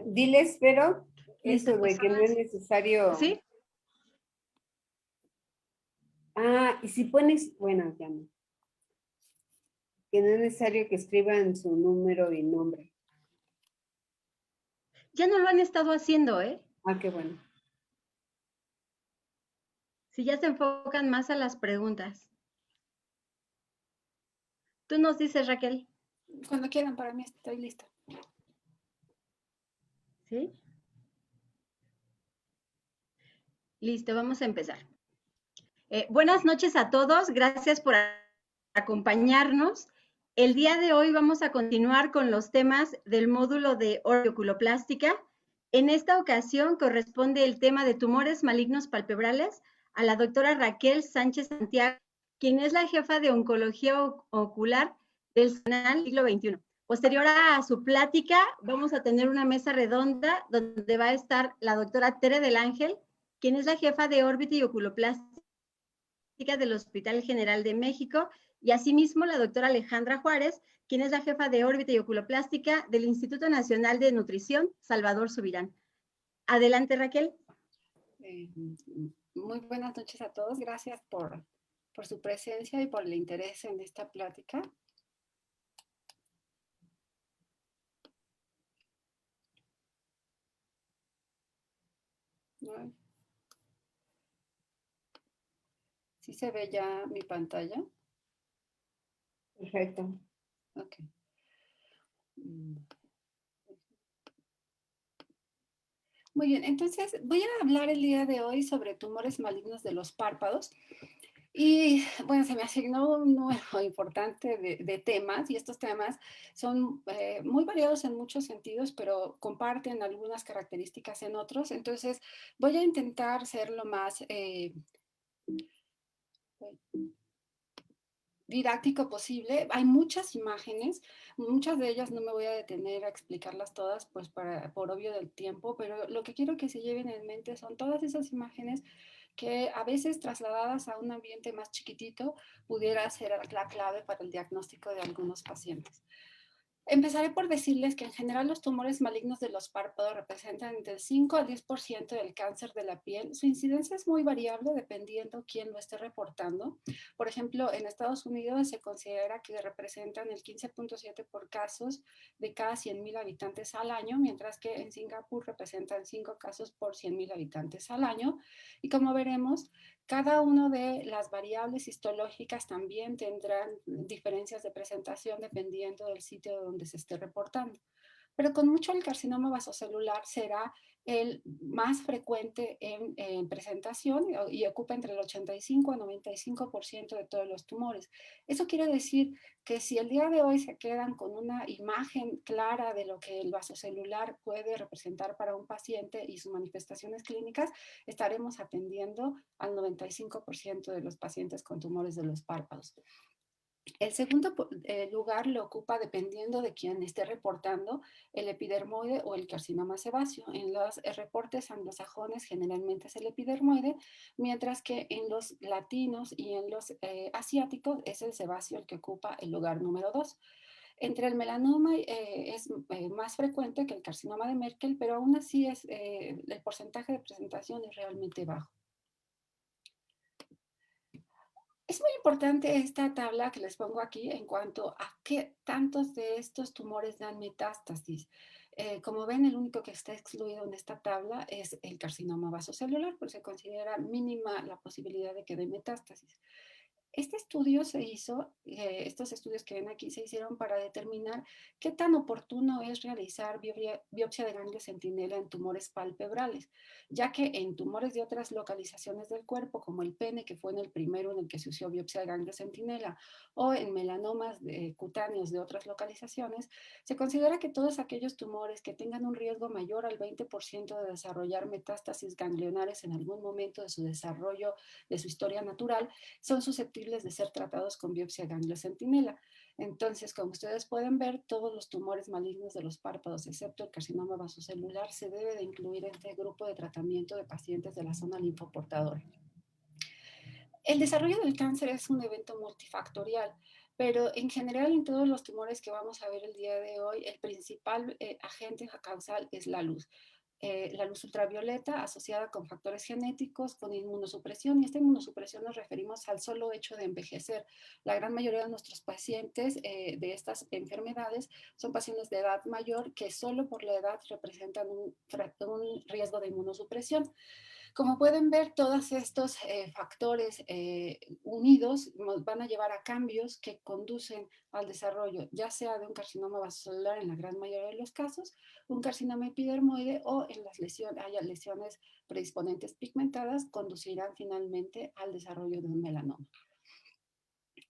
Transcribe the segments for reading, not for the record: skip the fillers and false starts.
Diles, pero Listo, eso de que no es necesario. ¿Sí? Y si pones, bueno, ya no. Que no es necesario que escriban su número y nombre. Ya no lo han estado haciendo, ¿eh? Qué bueno. Si ya se enfocan más a las preguntas. Tú nos dices, Raquel. Cuando quieran, para mí estoy lista. ¿Sí? Listo, vamos a empezar. Buenas noches a todos, gracias por acompañarnos. El día de hoy vamos a continuar con los temas del módulo de oculoplástica. En esta ocasión corresponde el tema de tumores malignos palpebrales a la doctora Raquel Sánchez Santiago, quien es la jefa de oncología ocular del canal siglo XXI. Posterior a su plática, vamos a tener una mesa redonda donde va a estar la doctora Tere del Ángel, quien es la jefa de órbita y oculoplástica del Hospital General de México, y asimismo la doctora Alejandra Juárez, quien es la jefa de órbita y oculoplástica del Instituto Nacional de Nutrición, Salvador Subirán. Adelante, Raquel. Muy buenas noches a todos. Gracias por su presencia y por el interés en esta plática. ¿Sí se ve ya mi pantalla? Perfecto. Ok. Muy bien, entonces voy a hablar el día de hoy sobre tumores malignos de los párpados. Y bueno, se me asignó un número importante de temas, y estos temas son muy variados en muchos sentidos, pero comparten algunas características en otros. Entonces voy a intentar ser lo más didáctico posible. Hay muchas imágenes, muchas de ellas no me voy a detener a explicarlas todas, pues por obvio del tiempo, pero lo que quiero que se lleven en mente son todas esas imágenes que a veces trasladadas a un ambiente más chiquitito pudiera ser la clave para el diagnóstico de algunos pacientes. Empezaré por decirles que en general los tumores malignos de los párpados representan entre el 5 al 10% del cáncer de la piel. Su incidencia es muy variable dependiendo quién lo esté reportando. Por ejemplo, en Estados Unidos se considera que representan el 15.7 por casos de cada 100,000 habitantes al año, mientras que en Singapur representan 5 casos por 100,000 habitantes al año. Y como veremos, cada una de las variables histológicas también tendrán diferencias de presentación dependiendo del sitio donde se esté reportando. Pero con mucho el carcinoma vasocelular será el más frecuente en presentación y ocupa entre el 85 a 95% de todos los tumores. Eso quiere decir que si el día de hoy se quedan con una imagen clara de lo que el vasocelular puede representar para un paciente y sus manifestaciones clínicas, estaremos atendiendo al 95% de los pacientes con tumores de los párpados. El segundo lugar lo ocupa, dependiendo de quién esté reportando, el epidermoide o el carcinoma sebáceo. En los reportes anglosajones generalmente es el epidermoide, mientras que en los latinos y en los asiáticos es el sebáceo el que ocupa el lugar número 2. Entre el melanoma es más frecuente que el carcinoma de Merkel, pero aún así el porcentaje de presentación es realmente bajo. Es muy importante esta tabla que les pongo aquí en cuanto a qué tantos de estos tumores dan metástasis. Como ven, el único que está excluido en esta tabla es el carcinoma vasocelular, porque se considera mínima la posibilidad de que dé metástasis. Este estudio se hizo, estos estudios que ven aquí se hicieron para determinar qué tan oportuno es realizar biopsia de ganglio centinela en tumores palpebrales, ya que en tumores de otras localizaciones del cuerpo, como el pene, que fue en el primero en el que se usó biopsia de ganglio centinela, o en melanomas cutáneos de otras localizaciones, se considera que todos aquellos tumores que tengan un riesgo mayor al 20% de desarrollar metástasis ganglionares en algún momento de su desarrollo, de su historia natural, son susceptibles de ser tratados con biopsia ganglio centinela. Entonces, como ustedes pueden ver, todos los tumores malignos de los párpados, excepto el carcinoma vasocelular, se debe de incluir en este grupo de tratamiento de pacientes de la zona linfoportadora. El desarrollo del cáncer es un evento multifactorial, pero en general en todos los tumores que vamos a ver el día de hoy, el principal agente causal es la luz ultravioleta asociada con factores genéticos, con inmunosupresión, y esta inmunosupresión nos referimos al solo hecho de envejecer. La gran mayoría de nuestros pacientes de estas enfermedades son pacientes de edad mayor que solo por la edad representan un riesgo de inmunosupresión. Como pueden ver, todos estos factores unidos nos van a llevar a cambios que conducen al desarrollo, ya sea de un carcinoma vasocelular en la gran mayoría de los casos, un carcinoma epidermoide o en las lesiones, haya lesiones predisponentes pigmentadas, conducirán finalmente al desarrollo de un melanoma.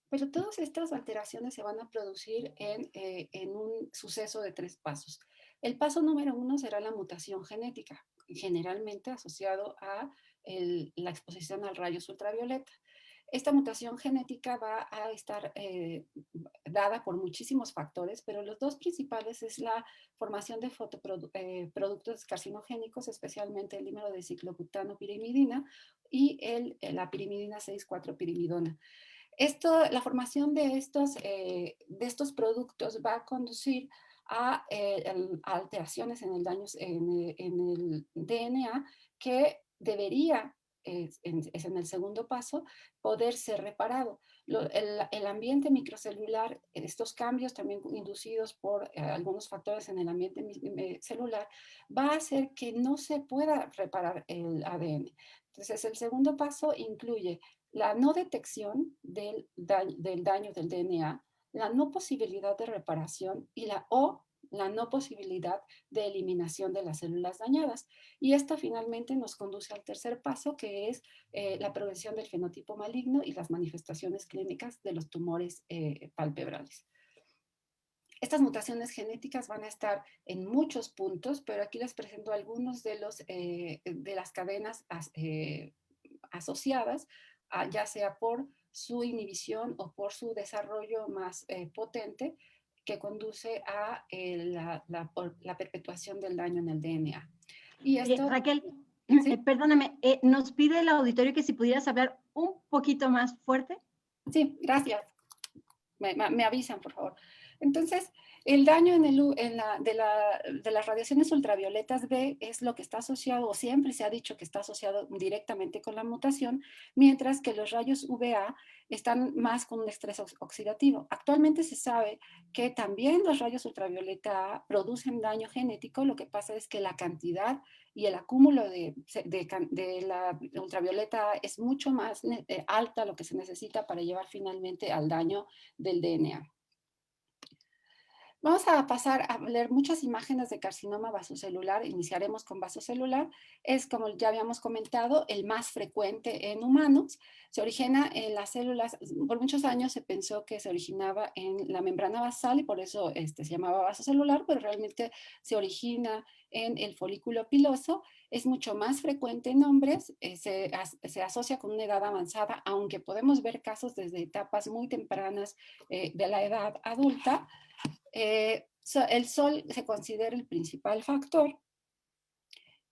Pero todas estas alteraciones se van a producir en un suceso de 3 pasos. El paso número 1 será la mutación genética, generalmente asociado a la exposición a rayos ultravioleta. Esta mutación genética va a estar dada por muchísimos factores, pero los dos principales es la formación de productos carcinogénicos, especialmente el dímero de ciclobutanopirimidina y la pirimidina 6,4-pirimidona. La formación de estos productos va a conducir a alteraciones en el DNA que debería, es en el segundo paso, poder ser reparado. El ambiente microcelular, estos cambios también inducidos por algunos factores en el ambiente celular, va a hacer que no se pueda reparar el ADN. Entonces, el segundo paso incluye la no detección del daño del DNA, la no posibilidad de reparación y la no posibilidad de eliminación de las células dañadas. Y esto finalmente nos conduce al tercer paso, que es la progresión del fenotipo maligno y las manifestaciones clínicas de los tumores palpebrales. Estas mutaciones genéticas van a estar en muchos puntos, pero aquí les presento algunos de las cadenas asociadas, ya sea por su inhibición o por su desarrollo más potente, que conduce a la perpetuación del daño en el DNA. Y esto, Raquel, ¿sí? Perdóname, nos pide el auditorio que si pudieras hablar un poquito más fuerte. Sí, gracias. Me avisan, por favor. Entonces, el daño de las radiaciones ultravioletas B es lo que está asociado, o siempre se ha dicho que está asociado directamente con la mutación, mientras que los rayos UVA están más con un estrés oxidativo. Actualmente se sabe que también los rayos ultravioleta A producen daño genético, lo que pasa es que la cantidad y el acúmulo de la ultravioleta A es mucho más alta lo que se necesita para llevar finalmente al daño del DNA. Vamos a pasar a ver muchas imágenes de carcinoma vasocelular. Iniciaremos con vasocelular. Es, como ya habíamos comentado, el más frecuente en humanos. Se origina en las células, por muchos años se pensó que se originaba en la membrana basal y por eso se llamaba vasocelular, pero realmente se origina en el folículo piloso. Es mucho más frecuente en hombres, se asocia con una edad avanzada, aunque podemos ver casos desde etapas muy tempranas de la edad adulta. El sol se considera el principal factor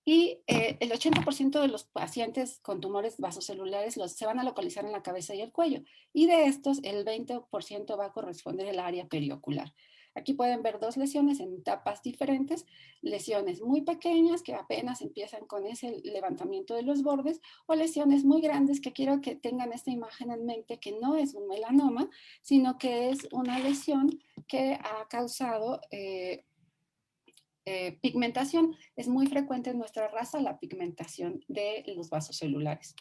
y el 80% de los pacientes con tumores vasocelulares se van a localizar en la cabeza y el cuello, y de estos el 20% va a corresponder al área periocular. Aquí pueden ver dos lesiones en etapas diferentes, lesiones muy pequeñas que apenas empiezan con ese levantamiento de los bordes, o lesiones muy grandes que quiero que tengan esta imagen en mente, que no es un melanoma, sino que es una lesión que ha causado pigmentación. Es muy frecuente en nuestra raza la pigmentación de los vasos celulares.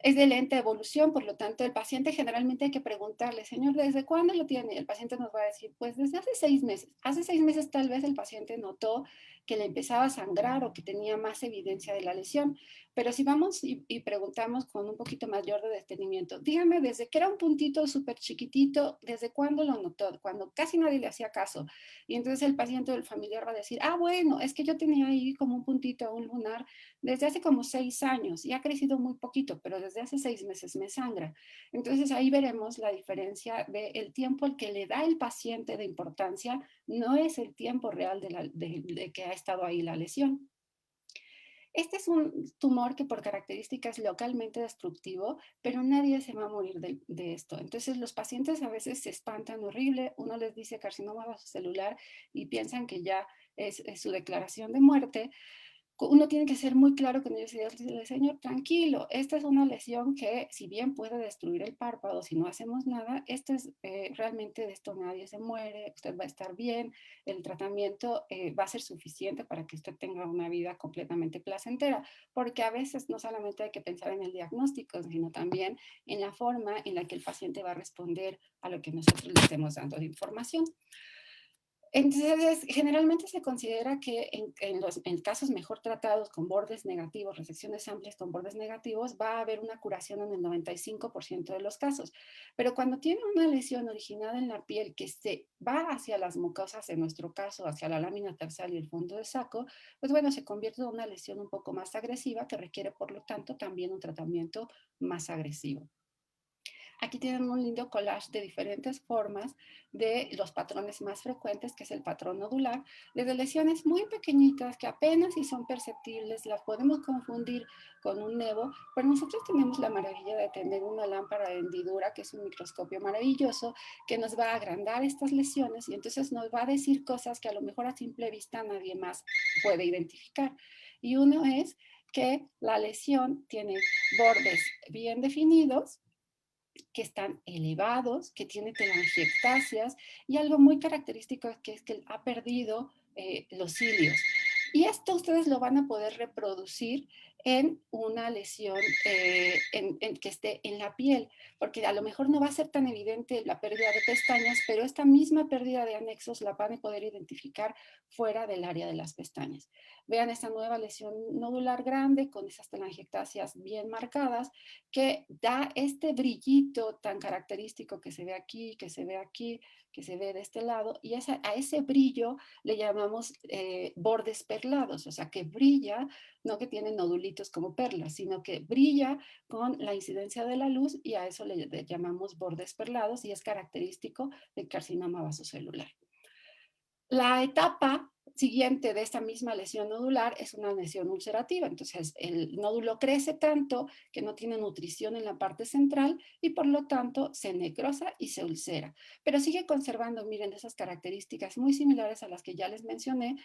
Es de lenta evolución, por lo tanto, el paciente generalmente hay que preguntarle, señor, ¿desde cuándo lo tiene? Y el paciente nos va a decir, pues desde hace 6 meses. Hace 6 meses tal vez el paciente notó que le empezaba a sangrar o que tenía más evidencia de la lesión, pero si vamos y preguntamos con un poquito mayor de detenimiento, dígame, desde que era un puntito súper chiquitito, ¿desde cuándo lo notó? Cuando casi nadie le hacía caso. Y entonces el paciente o el familiar va a decir, ah, bueno, es que yo tenía ahí como un puntito, un lunar, desde hace como 6 años y ha crecido muy poquito, pero desde hace 6 meses me sangra. Entonces ahí veremos la diferencia del tiempo al que le da el paciente de importancia, no es el tiempo real de que ha estado ahí la lesión. Este es un tumor que por características es localmente destructivo, pero nadie se va a morir de esto. Entonces los pacientes a veces se espantan horrible, uno les dice carcinoma vasocelular y piensan que ya es su declaración de muerte. Uno tiene que ser muy claro con ellos y decirle, señor, tranquilo, esta es una lesión que si bien puede destruir el párpado si no hacemos nada, esto es realmente de esto nadie se muere, usted va a estar bien, el tratamiento va a ser suficiente para que usted tenga una vida completamente placentera, porque a veces no solamente hay que pensar en el diagnóstico, sino también en la forma en la que el paciente va a responder a lo que nosotros le estemos dando de información. Entonces, generalmente se considera que en casos mejor tratados con bordes negativos, resecciones amplias con bordes negativos, va a haber una curación en el 95% de los casos. Pero cuando tiene una lesión originada en la piel que se va hacia las mucosas, en nuestro caso, hacia la lámina tarsal y el fondo del saco, pues bueno, se convierte en una lesión un poco más agresiva que requiere, por lo tanto, también un tratamiento más agresivo. Aquí tienen un lindo collage de diferentes formas de los patrones más frecuentes, que es el patrón nodular, desde lesiones muy pequeñitas que apenas si son perceptibles, las podemos confundir con un nevo, pero nosotros tenemos la maravilla de tener una lámpara de hendidura, que es un microscopio maravilloso, que nos va a agrandar estas lesiones y entonces nos va a decir cosas que a lo mejor a simple vista nadie más puede identificar. Y uno es que la lesión tiene bordes bien definidos, que están elevados, que tiene telangiectasias y algo muy característico es que ha perdido los cilios. Y esto ustedes lo van a poder reproducir en una lesión que esté en la piel, porque a lo mejor no va a ser tan evidente la pérdida de pestañas, pero esta misma pérdida de anexos la van a poder identificar fuera del área de las pestañas. Vean esta nueva lesión nodular grande con esas telangiectasias bien marcadas que da este brillito tan característico que se ve aquí, que se ve aquí, que se ve de este lado, y a ese brillo le llamamos bordes perlados, o sea, que brilla, no que tiene nodulitos como perlas, sino que brilla con la incidencia de la luz y a eso le llamamos bordes perlados y es característico del carcinoma vasocelular. La etapa siguiente de esta misma lesión nodular es una lesión ulcerativa. Entonces, el nódulo crece tanto que no tiene nutrición en la parte central y por lo tanto se necrosa y se ulcera. Pero sigue conservando, miren, esas características muy similares a las que ya les mencioné.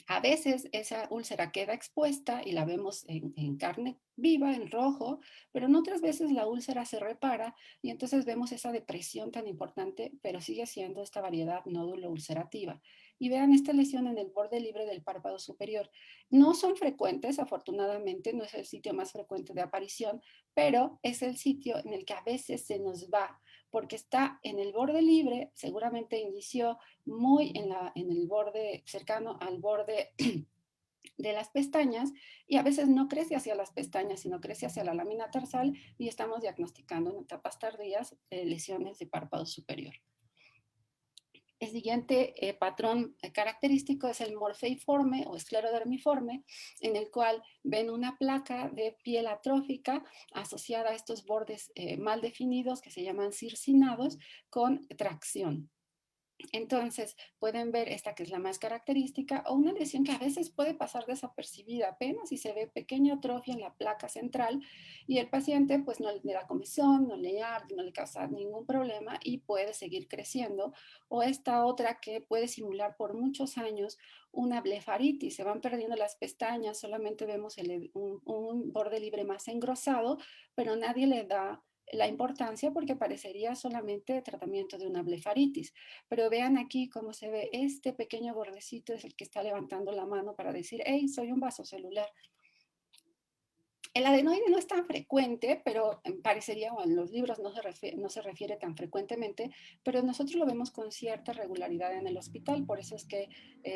A veces esa úlcera queda expuesta y la vemos en carne viva, en rojo, pero en otras veces la úlcera se repara y entonces vemos esa depresión tan importante, pero sigue siendo esta variedad nódulo ulcerativa. Y vean esta lesión en el borde libre del párpado superior. No son frecuentes, afortunadamente, no es el sitio más frecuente de aparición, pero es el sitio en el que a veces se nos va, porque está en el borde libre, seguramente inició muy en el borde, cercano al borde de las pestañas y a veces no crece hacia las pestañas, sino crece hacia la lámina tarsal y estamos diagnosticando en etapas tardías lesiones de párpado superior. El siguiente patrón característico es el morfeiforme o esclerodermiforme, en el cual ven una placa de piel atrófica asociada a estos bordes mal definidos que se llaman circinados con tracción. Entonces, pueden ver esta que es la más característica o una lesión que a veces puede pasar desapercibida apenas y se ve pequeña atrofia en la placa central y el paciente pues no le da comezón, no le arde, no le causa ningún problema y puede seguir creciendo. O esta otra que puede simular por muchos años una blefaritis, se van perdiendo las pestañas, solamente vemos un borde libre más engrosado, pero nadie le da la importancia porque parecería solamente tratamiento de una blefaritis. Pero vean aquí cómo se ve este pequeño bordecito, es el que está levantando la mano para decir, hey, soy un vaso celular. El adenoide no es tan frecuente, pero parecería, o en los libros no se refiere tan frecuentemente, pero nosotros lo vemos con cierta regularidad en el hospital, por eso es que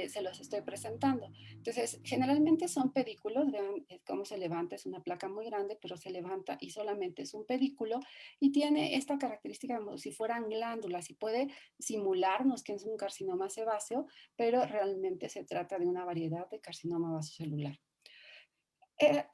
se los estoy presentando. Entonces, generalmente son pedículos, vean cómo se levanta, es una placa muy grande, pero se levanta y solamente es un pedículo y tiene esta característica como si fueran glándulas y puede simularnos que es un carcinoma sebáceo, pero realmente se trata de una variedad de carcinoma vasocelular.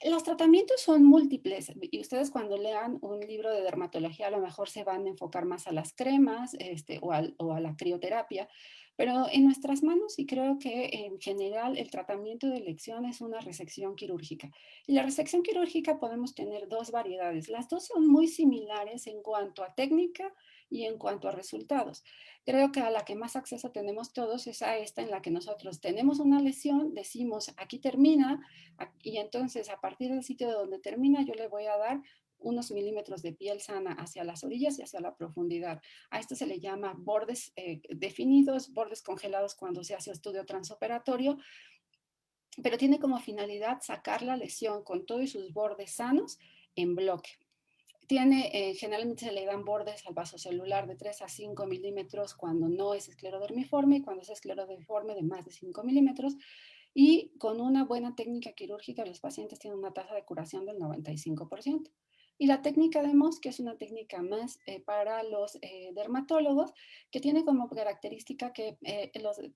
Los tratamientos son múltiples y ustedes cuando lean un libro de dermatología a lo mejor se van a enfocar más a las cremas o a la crioterapia, pero en nuestras manos y creo que en general el tratamiento de elección es una resección quirúrgica. Y la resección quirúrgica podemos tener dos variedades. Las dos son muy similares en cuanto a técnica y en cuanto a resultados. Creo que a la que más acceso tenemos todos es a esta en la que nosotros tenemos una lesión, decimos aquí termina, y entonces, a partir del sitio de donde termina, yo le voy a dar unos milímetros de piel sana hacia las orillas y hacia la profundidad. A esto se le llama bordes definidos, bordes congelados cuando se hace estudio transoperatorio, pero tiene como finalidad sacar la lesión con todos sus bordes sanos en bloque. Generalmente se le dan bordes al vaso celular de 3 a 5 milímetros cuando no es esclerodermiforme y cuando es esclerodermiforme de más de 5 milímetros. Y con una buena técnica quirúrgica, los pacientes tienen una tasa de curación del 95%. Y la técnica de Mohs, que es una técnica más para los dermatólogos, que tiene como característica que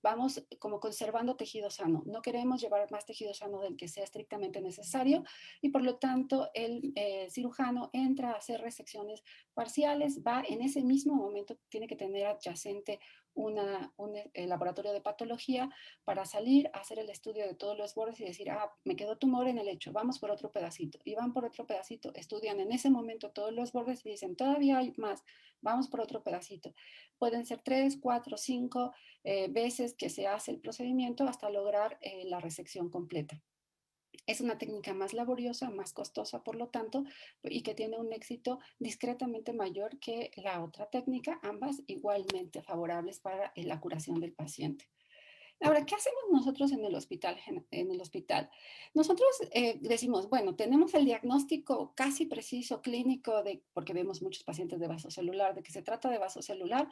vamos como conservando tejido sano. No queremos llevar más tejido sano del que sea estrictamente necesario y por lo tanto el cirujano entra a hacer resecciones parciales, va en ese mismo momento, tiene que tener adyacente un laboratorio de patología para salir a hacer el estudio de todos los bordes y decir, me quedó tumor en el lecho, vamos por otro pedacito. Y van por otro pedacito, estudian en ese momento todos los bordes y dicen, todavía hay más, vamos por otro pedacito. Pueden ser 3, 4, 5 veces que se hace el procedimiento hasta lograr la resección completa. Es una técnica más laboriosa, más costosa, por lo tanto, y que tiene un éxito discretamente mayor que la otra técnica, ambas igualmente favorables para la curación del paciente. Ahora, ¿qué hacemos nosotros en el hospital? Nosotros decimos, bueno, tenemos el diagnóstico casi preciso clínico porque vemos muchos pacientes de vaso celular, de que se trata de vaso celular.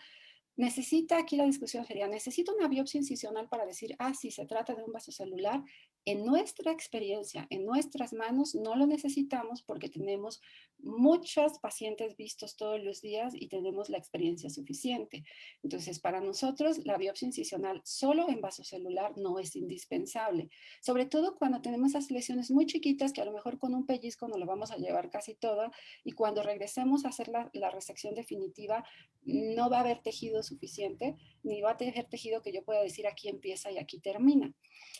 Aquí la discusión sería, ¿necesito una biopsia incisional para decir, sí, se trata de un vaso celular? En nuestra experiencia, en nuestras manos, no lo necesitamos porque tenemos muchos pacientes vistos todos los días y tenemos la experiencia suficiente. Entonces, para nosotros, la biopsia incisional solo en vaso celular no es indispensable, sobre todo cuando tenemos esas lesiones muy chiquitas que a lo mejor con un pellizco no lo vamos a llevar casi toda y cuando regresemos a hacer la resección definitiva, no va a haber tejido suficiente, ni va a tener tejido que yo pueda decir aquí empieza y aquí termina.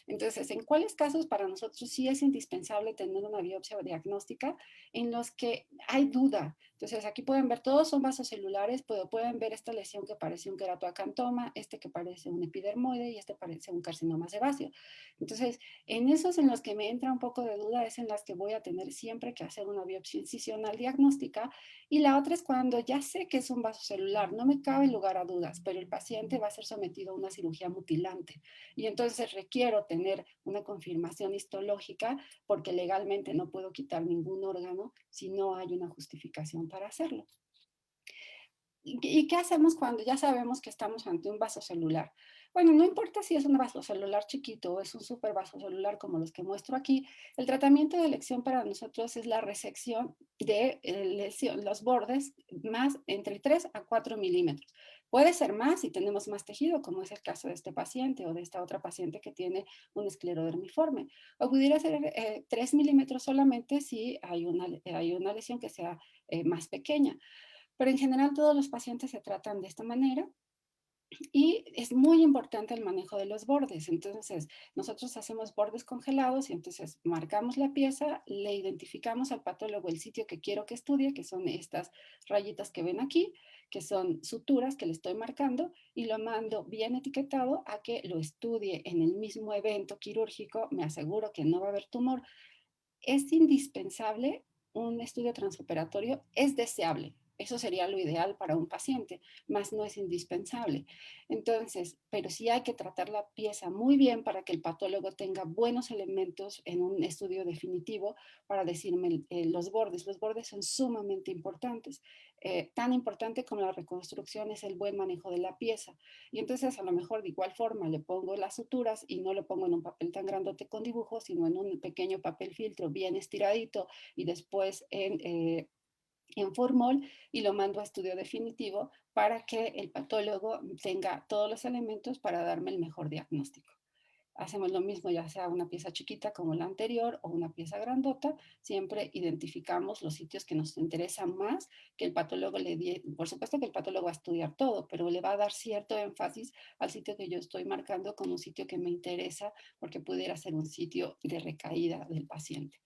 Entonces, ¿en cuáles casos para nosotros sí es indispensable tener una biopsia diagnóstica? En los que hay duda. Entonces, aquí pueden ver, todos son vasos celulares, pero pueden ver esta lesión que parece un queratoacantoma, este que parece un epidermoide y este parece un carcinoma sebáceo. Entonces, en esos en los que me entra un poco de duda es en las que voy a tener siempre que hacer una biopsia incisional diagnóstica. Y la otra es cuando ya sé que es un vaso celular, no me cabe lugar a dudas, pero el paciente va a ser sometido a una cirugía mutilante. Y entonces requiero tener una confirmación histológica porque legalmente no puedo quitar ningún órgano si no hay una justificación para hacerlo. ¿Y qué hacemos cuando ya sabemos que estamos ante un vaso celular? Bueno, no importa si es un vaso celular chiquito o es un super vaso celular como los que muestro aquí, el tratamiento de elección para nosotros es la resección de los bordes más entre 3 a 4 milímetros. Puede ser más si tenemos más tejido, como es el caso de este paciente o de esta otra paciente que tiene un esclerodermiforme. O pudiera ser 3 milímetros solamente si hay una lesión que sea más pequeña. Pero en general todos los pacientes se tratan de esta manera y es muy importante el manejo de los bordes. Entonces, nosotros hacemos bordes congelados y entonces marcamos la pieza, le identificamos al patólogo el sitio que quiero que estudie, que son estas rayitas que ven aquí, que son suturas que le estoy marcando y lo mando bien etiquetado a que lo estudie en el mismo evento quirúrgico. Me aseguro que no va a haber tumor. Es indispensable un estudio transoperatorio, es deseable, Eso sería lo ideal para un paciente, más no es indispensable. Entonces, pero sí hay que tratar la pieza muy bien para que el patólogo tenga buenos elementos en un estudio definitivo para decirme los bordes. Los bordes son sumamente importantes. Tan importante como la reconstrucción es el buen manejo de la pieza. Y entonces a lo mejor de igual forma le pongo las suturas y no lo pongo en un papel tan grandote con dibujos, sino en un pequeño papel filtro bien estiradito y después en formol y lo mando a estudio definitivo para que el patólogo tenga todos los elementos para darme el mejor diagnóstico. Hacemos lo mismo, ya sea una pieza chiquita como la anterior o una pieza grandota, siempre identificamos los sitios que nos interesan más, que el patólogo le dé, por supuesto que el patólogo va a estudiar todo, pero le va a dar cierto énfasis al sitio que yo estoy marcando como un sitio que me interesa, porque pudiera ser un sitio de recaída del paciente.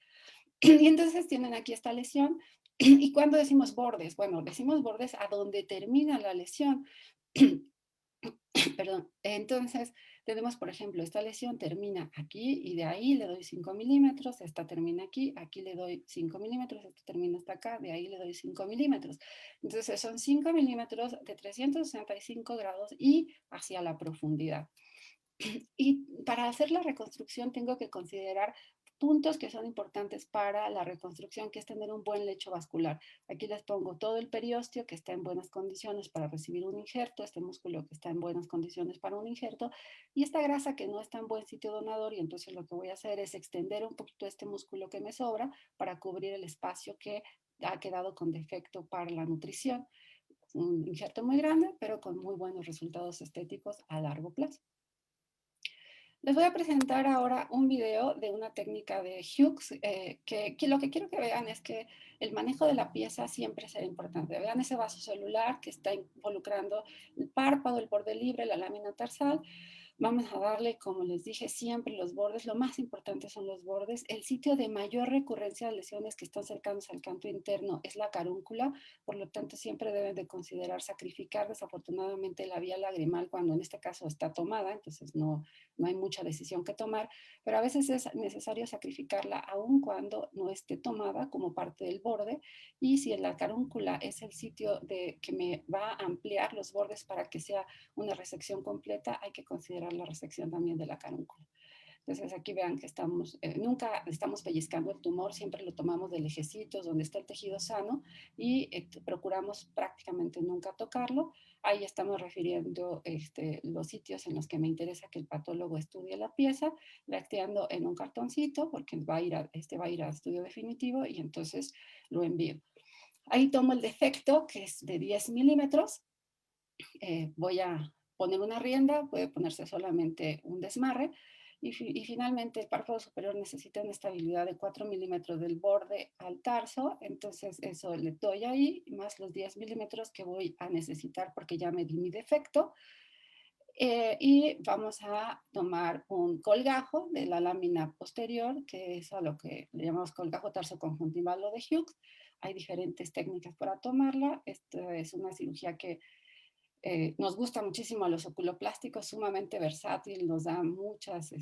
Y entonces tienen aquí esta lesión. ¿Y cuando decimos bordes? Bueno, decimos bordes a donde termina la lesión. Perdón. Entonces, tenemos, por ejemplo, esta lesión termina aquí y de ahí le doy 5 milímetros, esta termina aquí, aquí le doy 5 milímetros, esta termina hasta acá, de ahí le doy 5 milímetros. Entonces, son 5 milímetros de 365 grados y hacia la profundidad. Y para hacer la reconstrucción tengo que considerar puntos que son importantes para la reconstrucción, que es tener un buen lecho vascular. Aquí les pongo todo el periósteo que está en buenas condiciones para recibir un injerto, este músculo que está en buenas condiciones para un injerto, y esta grasa que no está en buen sitio donador, y entonces lo que voy a hacer es extender un poquito este músculo que me sobra para cubrir el espacio que ha quedado con defecto para la nutrición. Un injerto muy grande, pero con muy buenos resultados estéticos a largo plazo. Les voy a presentar ahora un video de una técnica de Hughes, que lo que quiero que vean es que el manejo de la pieza siempre será importante. Vean ese vaso celular que está involucrando el párpado, el borde libre, la lámina tarsal. Vamos a darle, como les dije, siempre los bordes. Lo más importante son los bordes. El sitio de mayor recurrencia de lesiones que están cercanos al canto interno es la carúncula, por lo tanto siempre deben de considerar sacrificar desafortunadamente la vía lagrimal cuando en este caso está tomada, entonces no hay mucha decisión que tomar, pero a veces es necesario sacrificarla aun cuando no esté tomada como parte del borde, y si la carúncula es el sitio que me va a ampliar los bordes para que sea una resección completa, hay que considerar la resección también de la carúncula. Entonces aquí vean que nunca estamos pellizcando el tumor, siempre lo tomamos de lejecitos donde está el tejido sano y procuramos prácticamente nunca tocarlo. Ahí estamos refiriendo los sitios en los que me interesa que el patólogo estudie la pieza, lacteando en un cartoncito porque va a ir a estudio definitivo y entonces lo envío. Ahí tomo el defecto que es de 10 milímetros. Voy a poner una rienda, puede ponerse solamente un desmarre, y finalmente el párpado superior necesita una estabilidad de 4 milímetros del borde al tarso, entonces eso le doy ahí, más los 10 milímetros que voy a necesitar porque ya me di mi defecto. Y vamos a tomar un colgajo de la lámina posterior, que es a lo que le llamamos colgajo tarsoconjuntival o de Hughes. Hay diferentes técnicas para tomarla. Esta es una cirugía que nos gusta muchísimo a los oculoplásticos, sumamente versátil, nos da muchas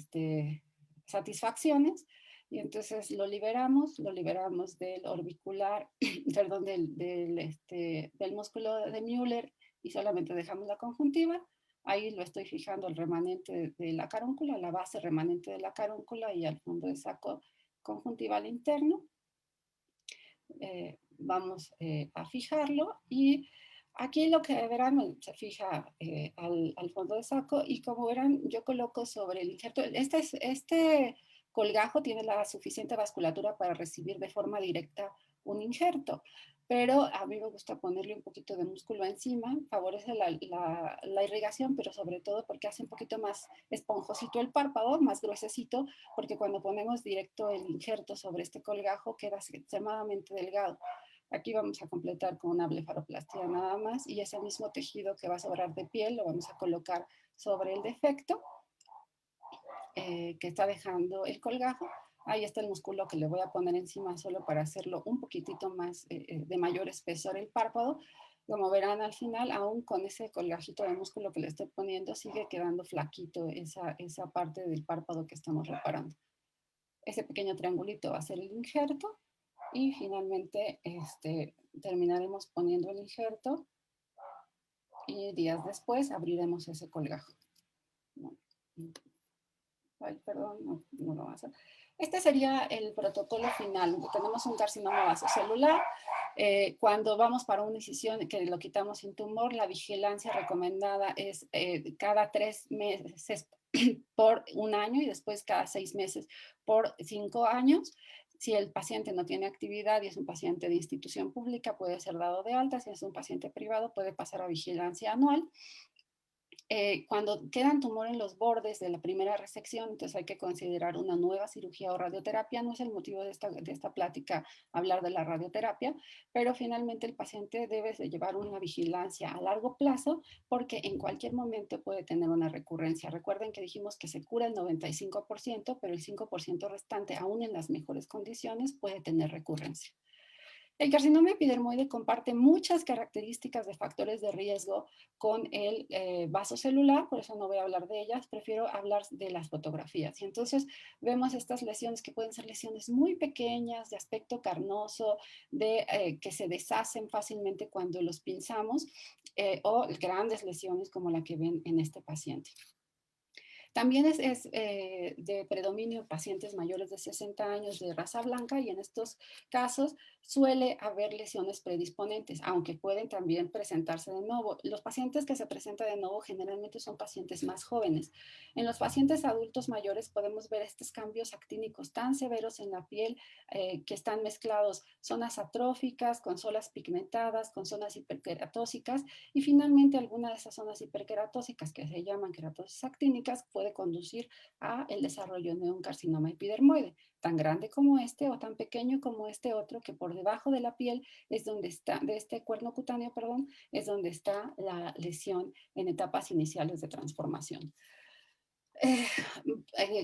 satisfacciones. Y entonces lo liberamos del orbicular, perdón, del músculo de Müller y solamente dejamos la conjuntiva. Ahí lo estoy fijando el remanente de la carúncula, la base remanente de la carúncula y al fondo de saco conjuntival interno. Vamos a fijarlo y aquí lo que verán se fija al fondo de saco y como verán yo coloco sobre el injerto, este colgajo tiene la suficiente vasculatura para recibir de forma directa un injerto, pero a mí me gusta ponerle un poquito de músculo encima, favorece la irrigación, pero sobre todo porque hace un poquito más esponjosito el párpado, más gruesecito, porque cuando ponemos directo el injerto sobre este colgajo queda extremadamente delgado. Aquí vamos a completar con una blefaroplastia nada más y ese mismo tejido que va a sobrar de piel lo vamos a colocar sobre el defecto que está dejando el colgajo. Ahí está el músculo que le voy a poner encima solo para hacerlo un poquitito más de mayor espesor el párpado. Como verán al final, aún con ese colgajito de músculo que le estoy poniendo, sigue quedando flaquito esa parte del párpado que estamos reparando. Ese pequeño triangulito va a ser el injerto y finalmente terminaremos poniendo el injerto y días después abriremos ese colgajo. Bueno, ay, perdón, no lo vas a hacer. Este sería el protocolo final. Tenemos un carcinoma vasocelular. Cuando vamos para una incisión que lo quitamos sin tumor, la vigilancia recomendada es cada 3 meses por 1 año y después cada 6 meses por 5 años. Si el paciente no tiene actividad y es un paciente de institución pública, puede ser dado de alta. Si es un paciente privado, puede pasar a vigilancia anual. Cuando quedan tumor en los bordes de la primera resección, entonces hay que considerar una nueva cirugía o radioterapia. No es el motivo de esta plática hablar de la radioterapia, pero finalmente el paciente debe de llevar una vigilancia a largo plazo porque en cualquier momento puede tener una recurrencia. Recuerden que dijimos que se cura el 95%, pero el 5% restante, aún en las mejores condiciones, puede tener recurrencia. El carcinoma epidermoide comparte muchas características de factores de riesgo con el vaso celular, por eso no voy a hablar de ellas, prefiero hablar de las fotografías. Y entonces vemos estas lesiones que pueden ser lesiones muy pequeñas, de aspecto carnoso, que se deshacen fácilmente cuando los pinzamos, o grandes lesiones como la que ven en este paciente. También es de predominio pacientes mayores de 60 años de raza blanca y en estos casos suele haber lesiones predisponentes, aunque pueden también presentarse de nuevo. Los pacientes que se presentan de nuevo generalmente son pacientes más jóvenes. En los pacientes adultos mayores podemos ver estos cambios actínicos tan severos en la piel que están mezclados zonas atróficas con zonas pigmentadas, con zonas hiperqueratósicas y finalmente alguna de esas zonas hiperqueratósicas que se llaman queratosis actínicas puede conducir a el desarrollo de un carcinoma epidermoide, tan grande como este o tan pequeño como este otro que por debajo de la piel es donde está, de este cuerno cutáneo, perdón, es donde está la lesión en etapas iniciales de transformación.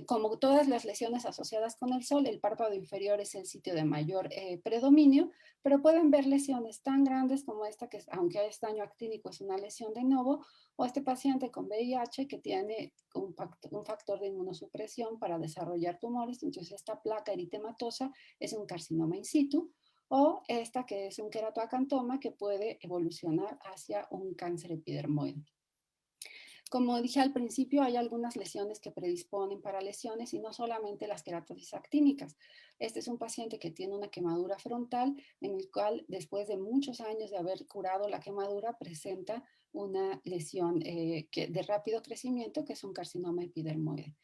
Como todas las lesiones asociadas con el sol, el párpado inferior es el sitio de mayor predominio, pero pueden ver lesiones tan grandes como esta, que aunque es daño actínico, es una lesión de novo, o este paciente con VIH que tiene un factor de inmunosupresión para desarrollar tumores, entonces esta placa eritematosa es un carcinoma in situ, o esta que es un queratoacantoma que puede evolucionar hacia un cáncer epidermoide. Como dije al principio, hay algunas lesiones que predisponen para lesiones y no solamente las queratosis actínicas. Este es un paciente que tiene una quemadura frontal en el cual después de muchos años de haber curado la quemadura presenta una lesión de rápido crecimiento que es un carcinoma epidermoide.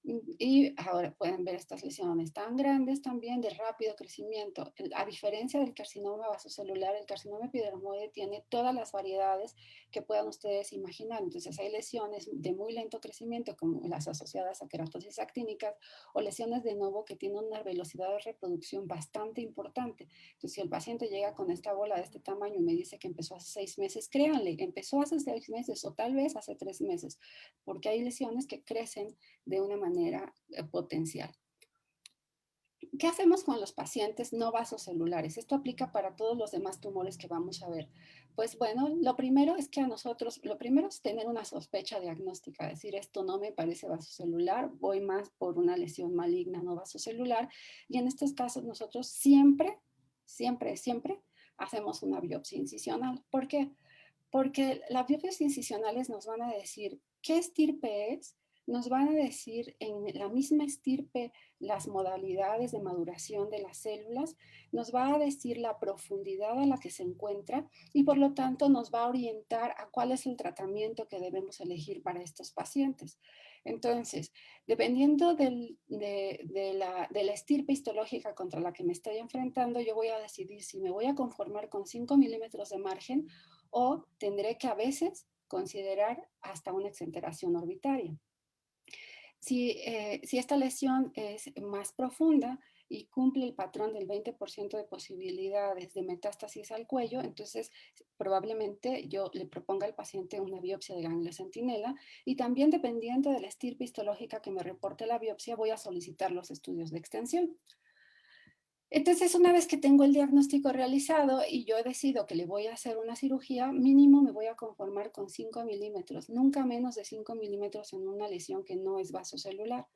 Y ahora pueden ver estas lesiones tan grandes también de rápido crecimiento. A diferencia del carcinoma vasocelular, el carcinoma epidermoide tiene todas las variedades que puedan ustedes imaginar. Entonces hay lesiones de muy lento crecimiento como las asociadas a queratosis actínicas o lesiones de novo que tienen una velocidad de reproducción bastante importante. Entonces si el paciente llega con esta bola de este tamaño y me dice que empezó hace 6 meses, créanle, empezó hace 6 meses o tal vez hace 3 meses, porque hay lesiones que crecen de una manera potencial. ¿Qué hacemos con los pacientes no vasocelulares? Esto aplica para todos los demás tumores que vamos a ver. Pues bueno, lo primero es tener una sospecha diagnóstica, decir esto no me parece vasocelular, voy más por una lesión maligna no vasocelular y en estos casos nosotros siempre hacemos una biopsia incisional. ¿Por qué? Porque las biopsias incisionales nos van a decir qué estirpe es, nos van a decir en la misma estirpe las modalidades de maduración de las células, nos va a decir la profundidad a la que se encuentra y por lo tanto nos va a orientar a cuál es el tratamiento que debemos elegir para estos pacientes. Entonces, dependiendo de la estirpe histológica contra la que me estoy enfrentando, yo voy a decidir si me voy a conformar con 5 milímetros de margen o tendré que a veces considerar hasta una exenteración orbitaria. Si esta lesión es más profunda y cumple el patrón del 20% de posibilidades de metástasis al cuello, entonces probablemente yo le proponga al paciente una biopsia de ganglio centinela y también dependiendo de la estirpe histológica que me reporte la biopsia voy a solicitar los estudios de extensión. Entonces, una vez que tengo el diagnóstico realizado y yo decido que le voy a hacer una cirugía, mínimo me voy a conformar con 5 milímetros, nunca menos de 5 milímetros en una lesión que no es vasocelular.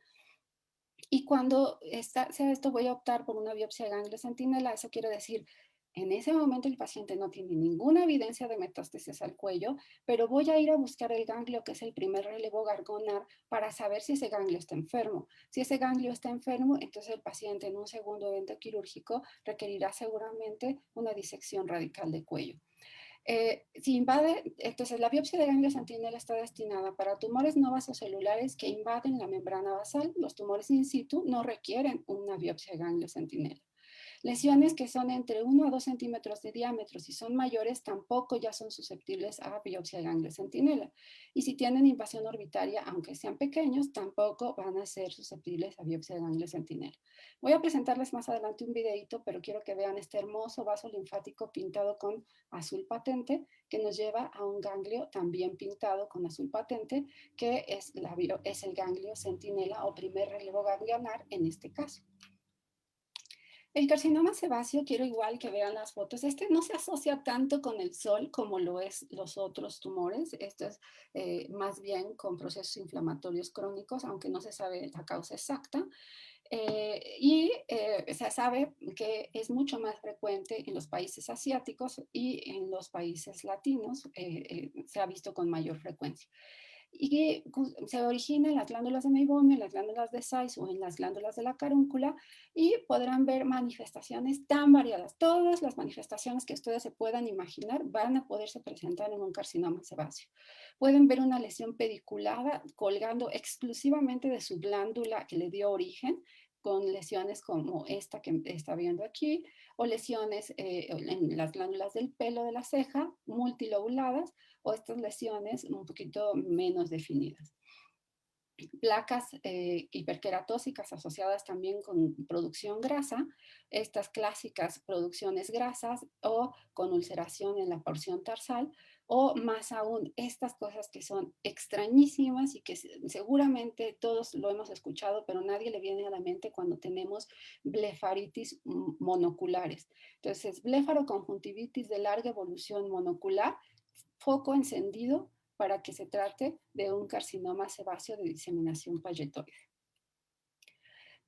Y cuando sea esto, voy a optar por una biopsia de ganglio centinela. Eso quiere decir, En ese momento el paciente no tiene ninguna evidencia de metástasis al cuello, pero voy a ir a buscar el ganglio, que es el primer relevo ganglionar, para saber si ese ganglio está enfermo. Si ese ganglio está enfermo, entonces el paciente en un segundo evento quirúrgico requerirá seguramente una disección radical de cuello. Si invade, entonces la biopsia de ganglio centinela está destinada para tumores no vasocelulares que invaden la membrana basal. Los tumores in situ no requieren una biopsia de ganglio centinela. Lesiones que son entre 1 a 2 centímetros de diámetro, si son mayores, tampoco ya son susceptibles a biopsia de ganglio centinela. Y si tienen invasión orbitaria, aunque sean pequeños, tampoco van a ser susceptibles a biopsia de ganglio centinela. Voy a presentarles más adelante un videito, pero quiero que vean este hermoso vaso linfático pintado con azul patente, que nos lleva a un ganglio también pintado con azul patente, que es el ganglio centinela o primer relevo ganglionar en este caso. El carcinoma sebáceo, quiero igual que vean las fotos, este no se asocia tanto con el sol como lo es los otros tumores, esto es más bien con procesos inflamatorios crónicos, aunque no se sabe la causa exacta. Se sabe que es mucho más frecuente en los países asiáticos y en los países latinos se ha visto con mayor frecuencia. Y se origina en las glándulas de Meibomian, en las glándulas de Sayce o en las glándulas de la carúncula, y podrán ver manifestaciones tan variadas. Todas las manifestaciones que ustedes se puedan imaginar van a poderse presentar en un carcinoma sebáceo. Pueden ver una lesión pediculada colgando exclusivamente de su glándula que le dio origen, con lesiones como esta que está viendo aquí, o lesiones en las glándulas del pelo de la ceja, multilobuladas, o estas lesiones un poquito menos definidas. Placas hiperqueratóxicas asociadas también con producción grasa, estas clásicas producciones grasas o con ulceración en la porción tarsal, o más aún estas cosas que son extrañísimas y que seguramente todos lo hemos escuchado, pero nadie le viene a la mente cuando tenemos blefaritis monoculares. Entonces, blefaroconjuntivitis de larga evolución monocular, foco encendido para que se trate de un carcinoma sebáceo de diseminación palletoide.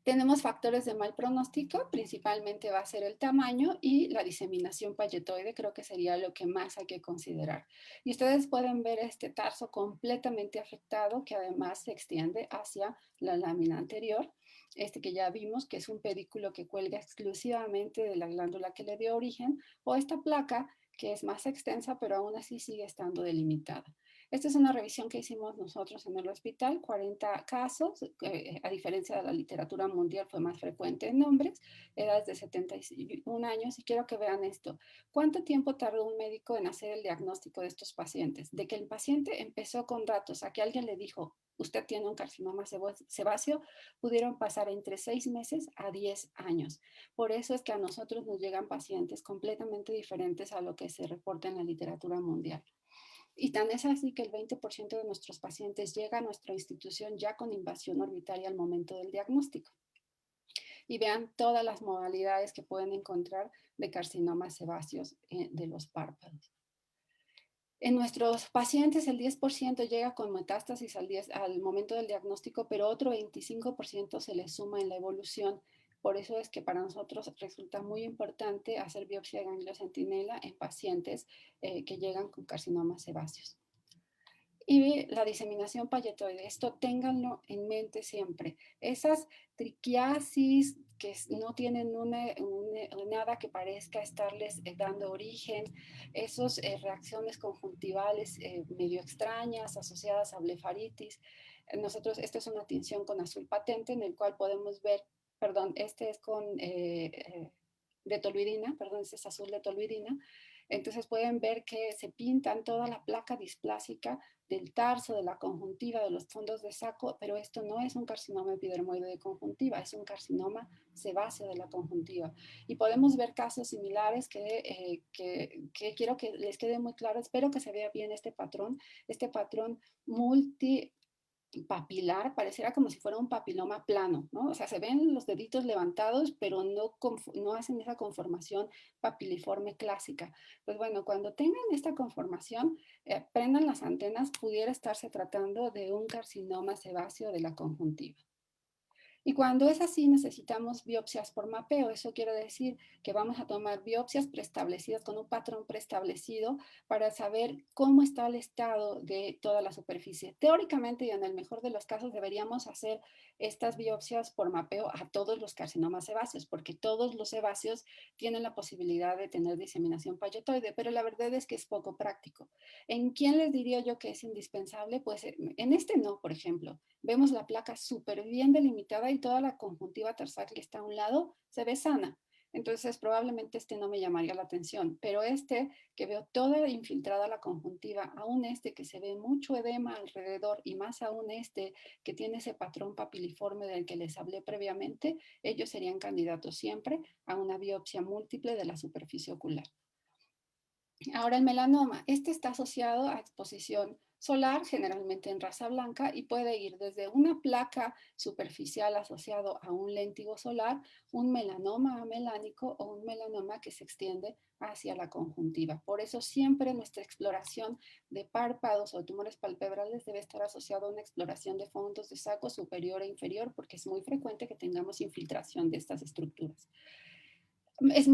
Tenemos factores de mal pronóstico, principalmente va a ser el tamaño y la diseminación palletoide, creo que sería lo que más hay que considerar. Y ustedes pueden ver este tarso completamente afectado, que además se extiende hacia la lámina anterior, este que ya vimos, que es un pedículo que cuelga exclusivamente de la glándula que le dio origen, o esta placa, que es más extensa, pero aún así sigue estando delimitada. Esta es una revisión que hicimos nosotros en el hospital, 40 casos, a diferencia de la literatura mundial fue más frecuente en hombres, edades de 71 años, y quiero que vean esto. ¿Cuánto tiempo tardó un médico en hacer el diagnóstico de estos pacientes? De que el paciente empezó con datos, a que alguien le dijo, usted tiene un carcinoma sebáceo, pudieron pasar entre 6 meses a 10 años. Por eso es que a nosotros nos llegan pacientes completamente diferentes a lo que se reporta en la literatura mundial. Y tan es así que el 20% de nuestros pacientes llega a nuestra institución ya con invasión orbitaria al momento del diagnóstico. Y vean todas las modalidades que pueden encontrar de carcinomas sebáceos de los párpados. En nuestros pacientes el 10% llega con metástasis al momento del diagnóstico, pero otro 25% se le suma en la evolución. Por eso es que para nosotros resulta muy importante hacer biopsia de ganglio centinela en pacientes que llegan con carcinomas sebáceos. Y la diseminación palletoide, esto ténganlo en mente siempre. Esas triquiasis que no tienen nada que parezca estarles dando origen, esas reacciones conjuntivales medio extrañas asociadas a blefaritis. Nosotros, esta es una tinción con azul patente en el cual podemos ver, perdón, este es con de toluidina, perdón, este es azul de toluidina. Entonces pueden ver que se pintan toda la placa displásica del tarso, de la conjuntiva, de los fondos de saco, pero esto no es un carcinoma epidermoide de conjuntiva, es un carcinoma sebáceo de la conjuntiva. Y podemos ver casos similares que quiero que les quede muy claro, espero que se vea bien este patrón multipapilar, pareciera como si fuera un papiloma plano, ¿no? O sea, se ven los deditos levantados, pero no hacen esa conformación papiliforme clásica. Pues bueno, cuando tengan esta conformación, prendan las antenas, pudiera estarse tratando de un carcinoma sebáceo de la conjuntiva. Y cuando es así, necesitamos biopsias por mapeo. Eso quiere decir que vamos a tomar biopsias preestablecidas con un patrón preestablecido para saber cómo está el estado de toda la superficie. Teóricamente, y en el mejor de los casos, deberíamos hacer estas biopsias por mapeo a todos los carcinomas sebáceos, porque todos los sebáceos tienen la posibilidad de tener diseminación pallotoide, pero la verdad es que es poco práctico. ¿En quién les diría yo que es indispensable? Pues en este no, por ejemplo. Vemos la placa súper bien delimitada y toda la conjuntiva tarsal que está a un lado se ve sana. Entonces, probablemente este no me llamaría la atención, pero este que veo toda infiltrada la conjuntiva, aún este que se ve mucho edema alrededor y más aún este que tiene ese patrón papiliforme del que les hablé previamente, ellos serían candidatos siempre a una biopsia múltiple de la superficie ocular. Ahora el melanoma, este está asociado a exposición solar, generalmente en raza blanca, y puede ir desde una placa superficial asociado a un léntigo solar, un melanoma amelánico o un melanoma que se extiende hacia la conjuntiva. Por eso siempre nuestra exploración de párpados o tumores palpebrales debe estar asociada a una exploración de fondos de saco superior e inferior, porque es muy frecuente que tengamos infiltración de estas estructuras. Es,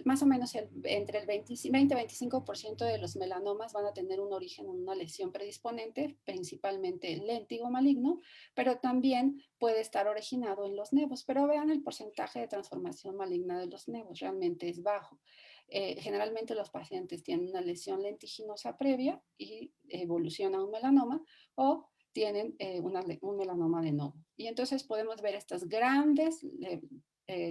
más o menos entre el 20 y 25% de los melanomas van a tener un origen en una lesión predisponente, principalmente el léntigo maligno, pero también puede estar originado en los nevos. Pero vean el porcentaje de transformación maligna de los nevos, realmente es bajo. Generalmente los pacientes tienen una lesión lentiginosa previa y evoluciona a un melanoma o tienen un melanoma de novo. Y entonces podemos ver estas grandes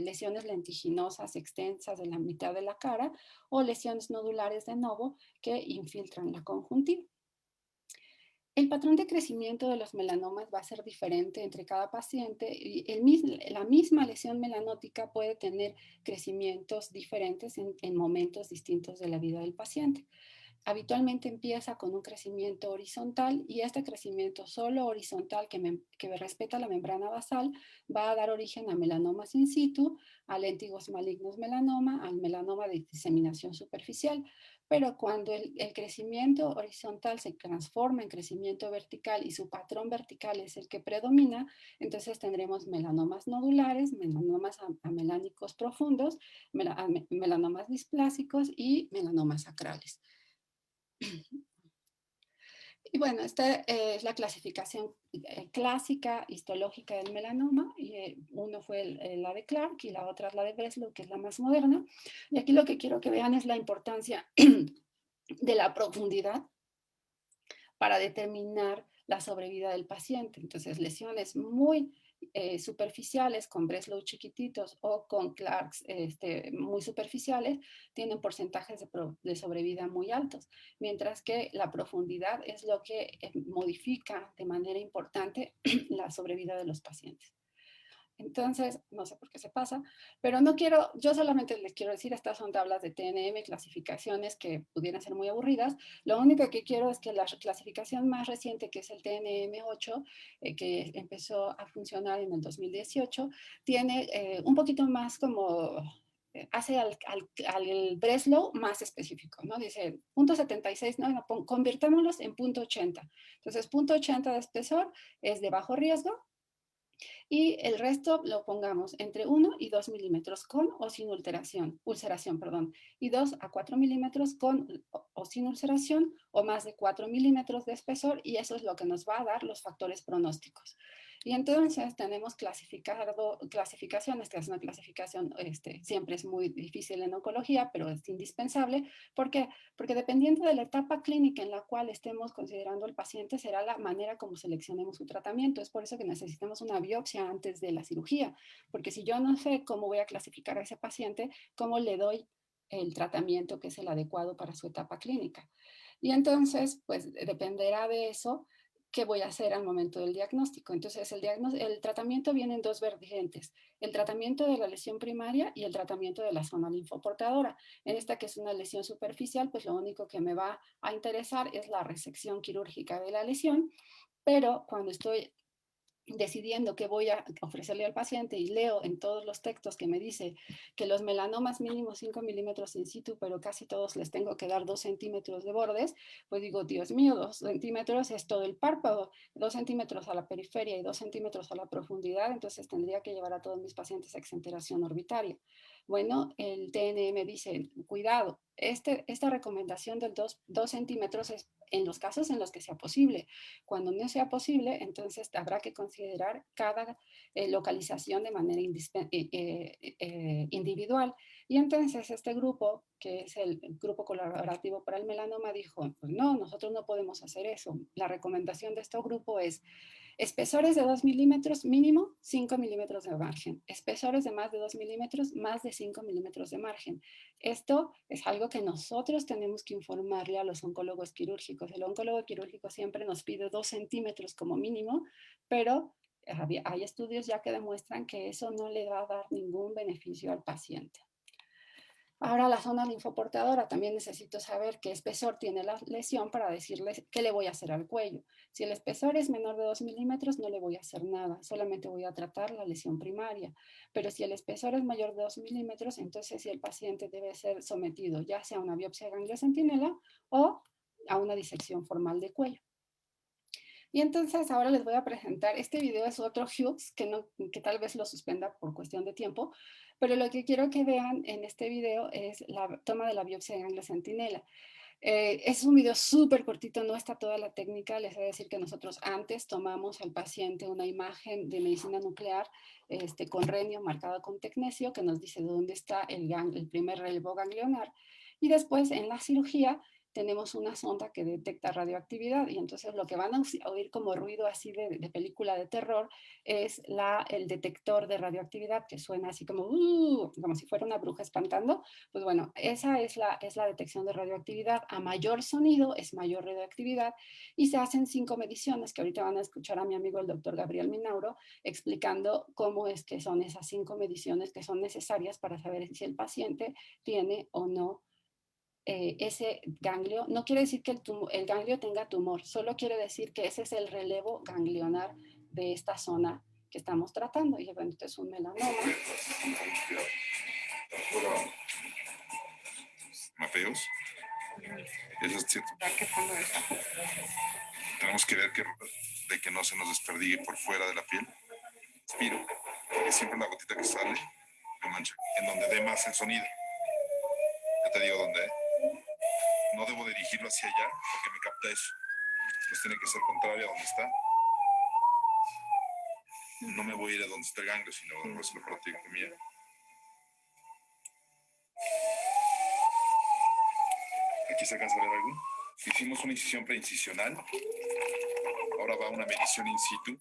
lesiones lentiginosas extensas de la mitad de la cara o lesiones nodulares de novo que infiltran la conjuntiva. El patrón de crecimiento de los melanomas va a ser diferente entre cada paciente y la misma lesión melanótica puede tener crecimientos diferentes en momentos distintos de la vida del paciente. Habitualmente empieza con un crecimiento horizontal y este crecimiento solo horizontal que respeta la membrana basal va a dar origen a melanomas in situ, a léntigos malignos melanoma, al melanoma de diseminación superficial. Pero cuando el crecimiento horizontal se transforma en crecimiento vertical y su patrón vertical es el que predomina, entonces tendremos melanomas nodulares, melanomas amelánicos profundos, melanomas displásicos y melanomas sacrales. Y bueno, esta es la clasificación clásica histológica del melanoma. Uno fue la de Clark y la otra es la de Breslow, que es la más moderna. Y aquí lo que quiero que vean es la importancia de la profundidad para determinar la sobrevida del paciente. Entonces, lesiones muy superficiales con Breslow chiquititos o con Clarks muy superficiales tienen porcentajes de sobrevida muy altos, mientras que la profundidad es lo que modifica de manera importante la sobrevida de los pacientes. Entonces, no sé por qué se pasa, pero no quiero, yo solamente les quiero decir, estas son tablas de TNM, clasificaciones que pudieran ser muy aburridas. Lo único que quiero es que la clasificación más reciente, que es el TNM 8, que empezó a funcionar en el 2018, tiene un poquito más como hace al Breslow más específico, ¿no? Dice punto 76, no, convirtámoslos en punto 80. Entonces, punto 80 de espesor es de bajo riesgo, y el resto lo pongamos entre 1 y 2 milímetros con o sin ulceración, y 2 a 4 milímetros con o sin ulceración o más de 4 milímetros de espesor, y eso es lo que nos va a dar los factores pronósticos. Y entonces tenemos clasificaciones, que es una clasificación, siempre es muy difícil en oncología, pero es indispensable. ¿Por qué? Porque dependiendo de la etapa clínica en la cual estemos considerando al paciente, será la manera como seleccionemos su tratamiento. Es por eso que necesitamos una biopsia antes de la cirugía, porque si yo no sé cómo voy a clasificar a ese paciente, ¿cómo le doy el tratamiento que es el adecuado para su etapa clínica? Y entonces, pues dependerá de eso qué voy a hacer al momento del diagnóstico. Entonces, el tratamiento viene en dos vertientes: el tratamiento de la lesión primaria y el tratamiento de la zona linfoportadora. En esta, que es una lesión superficial, pues lo único que me va a interesar es la resección quirúrgica de la lesión, pero cuando estoy decidiendo qué voy a ofrecerle al paciente y leo en todos los textos que me dice que los melanomas mínimo 5 milímetros in situ, pero casi todos les tengo que dar 2 centímetros de bordes, pues digo, Dios mío, 2 centímetros es todo el párpado, 2 centímetros a la periferia y 2 centímetros a la profundidad, entonces tendría que llevar a todos mis pacientes a exenteración orbitaria. Bueno, el TNM dice, cuidado, esta recomendación del 2 centímetros es en los casos en los que sea posible. Cuando no sea posible, entonces habrá que considerar cada localización de manera individual. Y entonces este grupo, que es el grupo colaborativo para el melanoma, dijo, pues no, nosotros no podemos hacer eso. La recomendación de este grupo es espesores de 2 milímetros mínimo, 5 milímetros de margen. Espesores de más de 2 milímetros, más de 5 milímetros de margen. Esto es algo que nosotros tenemos que informarle a los oncólogos quirúrgicos. El oncólogo quirúrgico siempre nos pide 2 centímetros como mínimo, pero hay estudios ya que demuestran que eso no le va a dar ningún beneficio al paciente. Ahora la zona linfoportadora, también necesito saber qué espesor tiene la lesión para decirles qué le voy a hacer al cuello. Si el espesor es menor de 2 milímetros, no le voy a hacer nada, solamente voy a tratar la lesión primaria. Pero si el espesor es mayor de 2 milímetros, entonces sí el paciente debe ser sometido ya sea a una biopsia de ganglio centinela o a una disección formal de cuello. Y entonces ahora les voy a presentar, este video es otro Hughes, que tal vez lo suspenda por cuestión de tiempo, pero lo que quiero que vean en este video es la toma de la biopsia de ganglio centinela. Es un video súper cortito, no está toda la técnica. Les voy a decir que nosotros antes tomamos al paciente una imagen de medicina nuclear con renio marcado con tecnesio, que nos dice dónde está el primer relevo ganglionar. Y después en la cirugía tenemos una sonda que detecta radioactividad y entonces lo que van a oír como ruido así de película de terror es el detector de radioactividad que suena así como si fuera una bruja espantando. Pues bueno, esa es la detección de radioactividad. A mayor sonido es mayor radioactividad y se hacen 5 mediciones que ahorita van a escuchar a mi amigo el doctor Gabriel Minauro explicando cómo es que son esas 5 mediciones que son necesarias para saber si el paciente tiene o no ese ganglio. No quiere decir que el ganglio tenga tumor, solo quiere decir que ese es el relevo ganglionar de esta zona que estamos tratando. Y bueno, este es un melanoma. Mateos. Eso es cierto. Tenemos que ver de que no se nos desperdigue por fuera de la piel. Aspiro, porque siempre la gotita que sale me mancha. En donde dé más el sonido. Ya te digo dónde. No debo dirigirlo hacia allá porque me capta eso. Pues tiene que ser contrario a donde está. No me voy a ir a donde está el ganglio, sino a donde está la proteictomía. Aquí se alcanza a ver algo. Hicimos una incisión preincisional. Ahora va una medición in situ.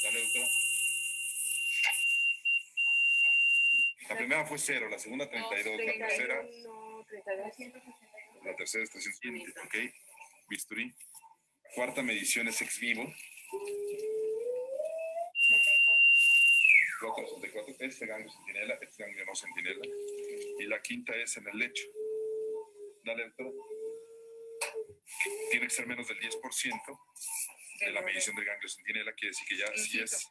Dale, doctora. La primera fue 0, la segunda 32, la tercera. La tercera es 320, ok. Bisturí. Cuarta medición es ex vivo. 464, este ganglio centinela, este ganglio no centinela. Y la quinta es en el lecho. Dale, doctora. Tiene que ser menos del 10% de la medición del ganglio centinela, quiere decir que ya sí es.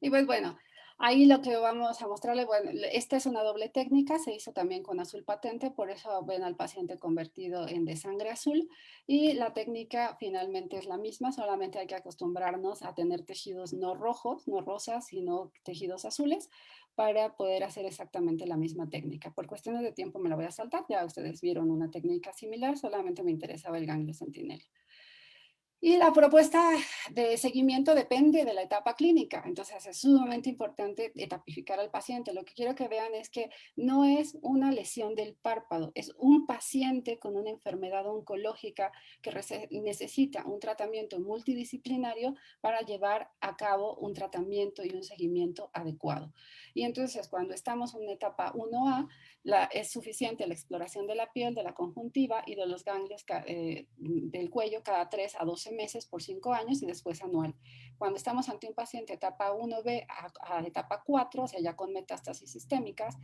Y pues bueno, ahí lo que vamos a mostrarle, bueno, esta es una doble técnica, se hizo también con azul patente, por eso ven al paciente convertido en de sangre azul. Y la técnica finalmente es la misma, solamente hay que acostumbrarnos a tener tejidos no rojos, no rosas, sino tejidos azules para poder hacer exactamente la misma técnica. Por cuestiones de tiempo me la voy a saltar, ya ustedes vieron una técnica similar, solamente me interesaba el ganglio centinela. Y la propuesta de seguimiento depende de la etapa clínica, entonces es sumamente importante etapificar al paciente. Lo que quiero que vean es que no es una lesión del párpado, es un paciente con una enfermedad oncológica que necesita un tratamiento multidisciplinario para llevar a cabo un tratamiento y un seguimiento adecuado. Y entonces cuando estamos en una etapa 1A, es suficiente la exploración de la piel, de la conjuntiva y de los ganglios del cuello cada 3 a 12 meses por 5 años y después anual. Cuando estamos ante un paciente etapa 1B a etapa 4, o sea, ya con metástasis sistémicas,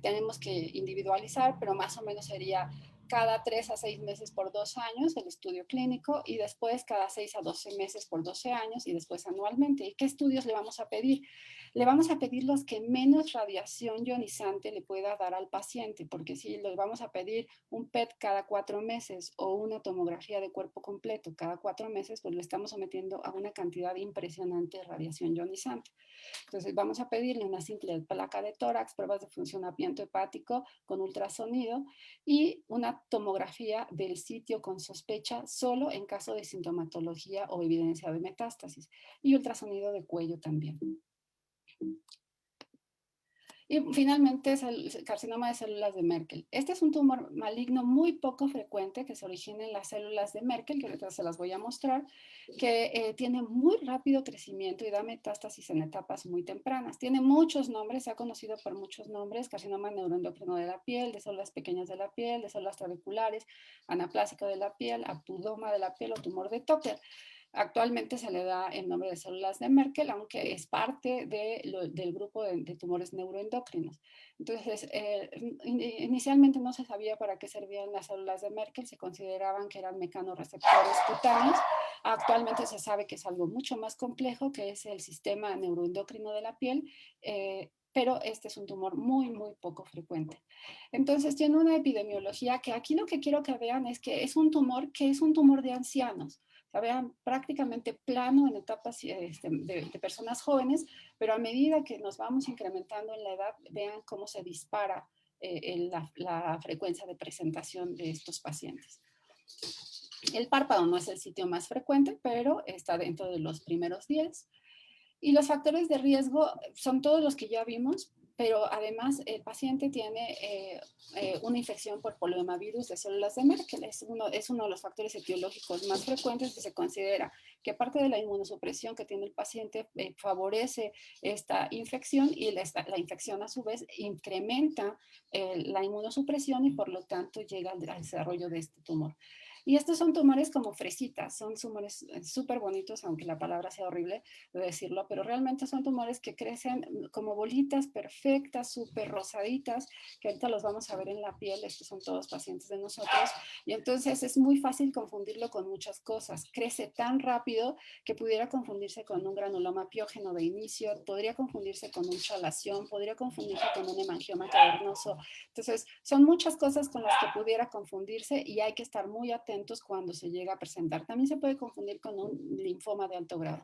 tenemos que individualizar, pero más o menos sería cada 3 a 6 meses por 2 años el estudio clínico y después cada 6 a 12 meses por 12 años y después anualmente. ¿Y qué estudios le vamos a pedir? Le vamos a pedir los que menos radiación ionizante le pueda dar al paciente, porque si le vamos a pedir un PET cada 4 meses o una tomografía de cuerpo completo cada 4 meses, pues le estamos sometiendo a una cantidad impresionante de radiación ionizante. Entonces vamos a pedirle una simple placa de tórax, pruebas de funcionamiento hepático con ultrasonido y una tomografía del sitio con sospecha solo en caso de sintomatología o evidencia de metástasis y ultrasonido de cuello también. Y finalmente es el carcinoma de células de Merkel. Este es un tumor maligno muy poco frecuente que se origina en las células de Merkel, que ahorita se las voy a mostrar, que tiene muy rápido crecimiento y da metástasis en etapas muy tempranas. Tiene muchos nombres, se ha conocido por muchos nombres: carcinoma neuroendocrino de la piel, de células pequeñas de la piel, de células trabeculares, anaplásico de la piel, apudoma de la piel o tumor de Toker. Actualmente se le da el nombre de células de Merkel, aunque es parte del grupo de tumores neuroendocrinos. Entonces, inicialmente no se sabía para qué servían las células de Merkel, se consideraban que eran mecanorreceptores cutáneos. Actualmente se sabe que es algo mucho más complejo, que es el sistema neuroendocrino de la piel, pero este es un tumor muy, muy poco frecuente. Entonces, tiene una epidemiología que aquí lo que quiero que vean es que es un tumor de ancianos. O sea, vean, prácticamente plano en etapas de personas jóvenes, pero a medida que nos vamos incrementando en la edad, vean cómo se dispara la frecuencia de presentación de estos pacientes. El párpado no es el sitio más frecuente, pero está dentro de los primeros 10. Y los factores de riesgo son todos los que ya vimos, pero además el paciente tiene una infección por poliomavirus de células de Merkel. Es uno de los factores etiológicos más frecuentes y se considera que parte de la inmunosupresión que tiene el paciente favorece esta infección y la infección a su vez incrementa la inmunosupresión y por lo tanto llega al desarrollo de este tumor. Y estos son tumores como fresitas, son tumores súper bonitos, aunque la palabra sea horrible de decirlo, pero realmente son tumores que crecen como bolitas perfectas, súper rosaditas, que ahorita los vamos a ver en la piel. Estos son todos pacientes de nosotros, y entonces es muy fácil confundirlo con muchas cosas. Crece tan rápido que pudiera confundirse con un granuloma piógeno de inicio, podría confundirse con un chalación, podría confundirse con un hemangioma cavernoso. Entonces, son muchas cosas con las que pudiera confundirse y hay que estar muy atentos cuando se llega a presentar. También se puede confundir con un linfoma de alto grado.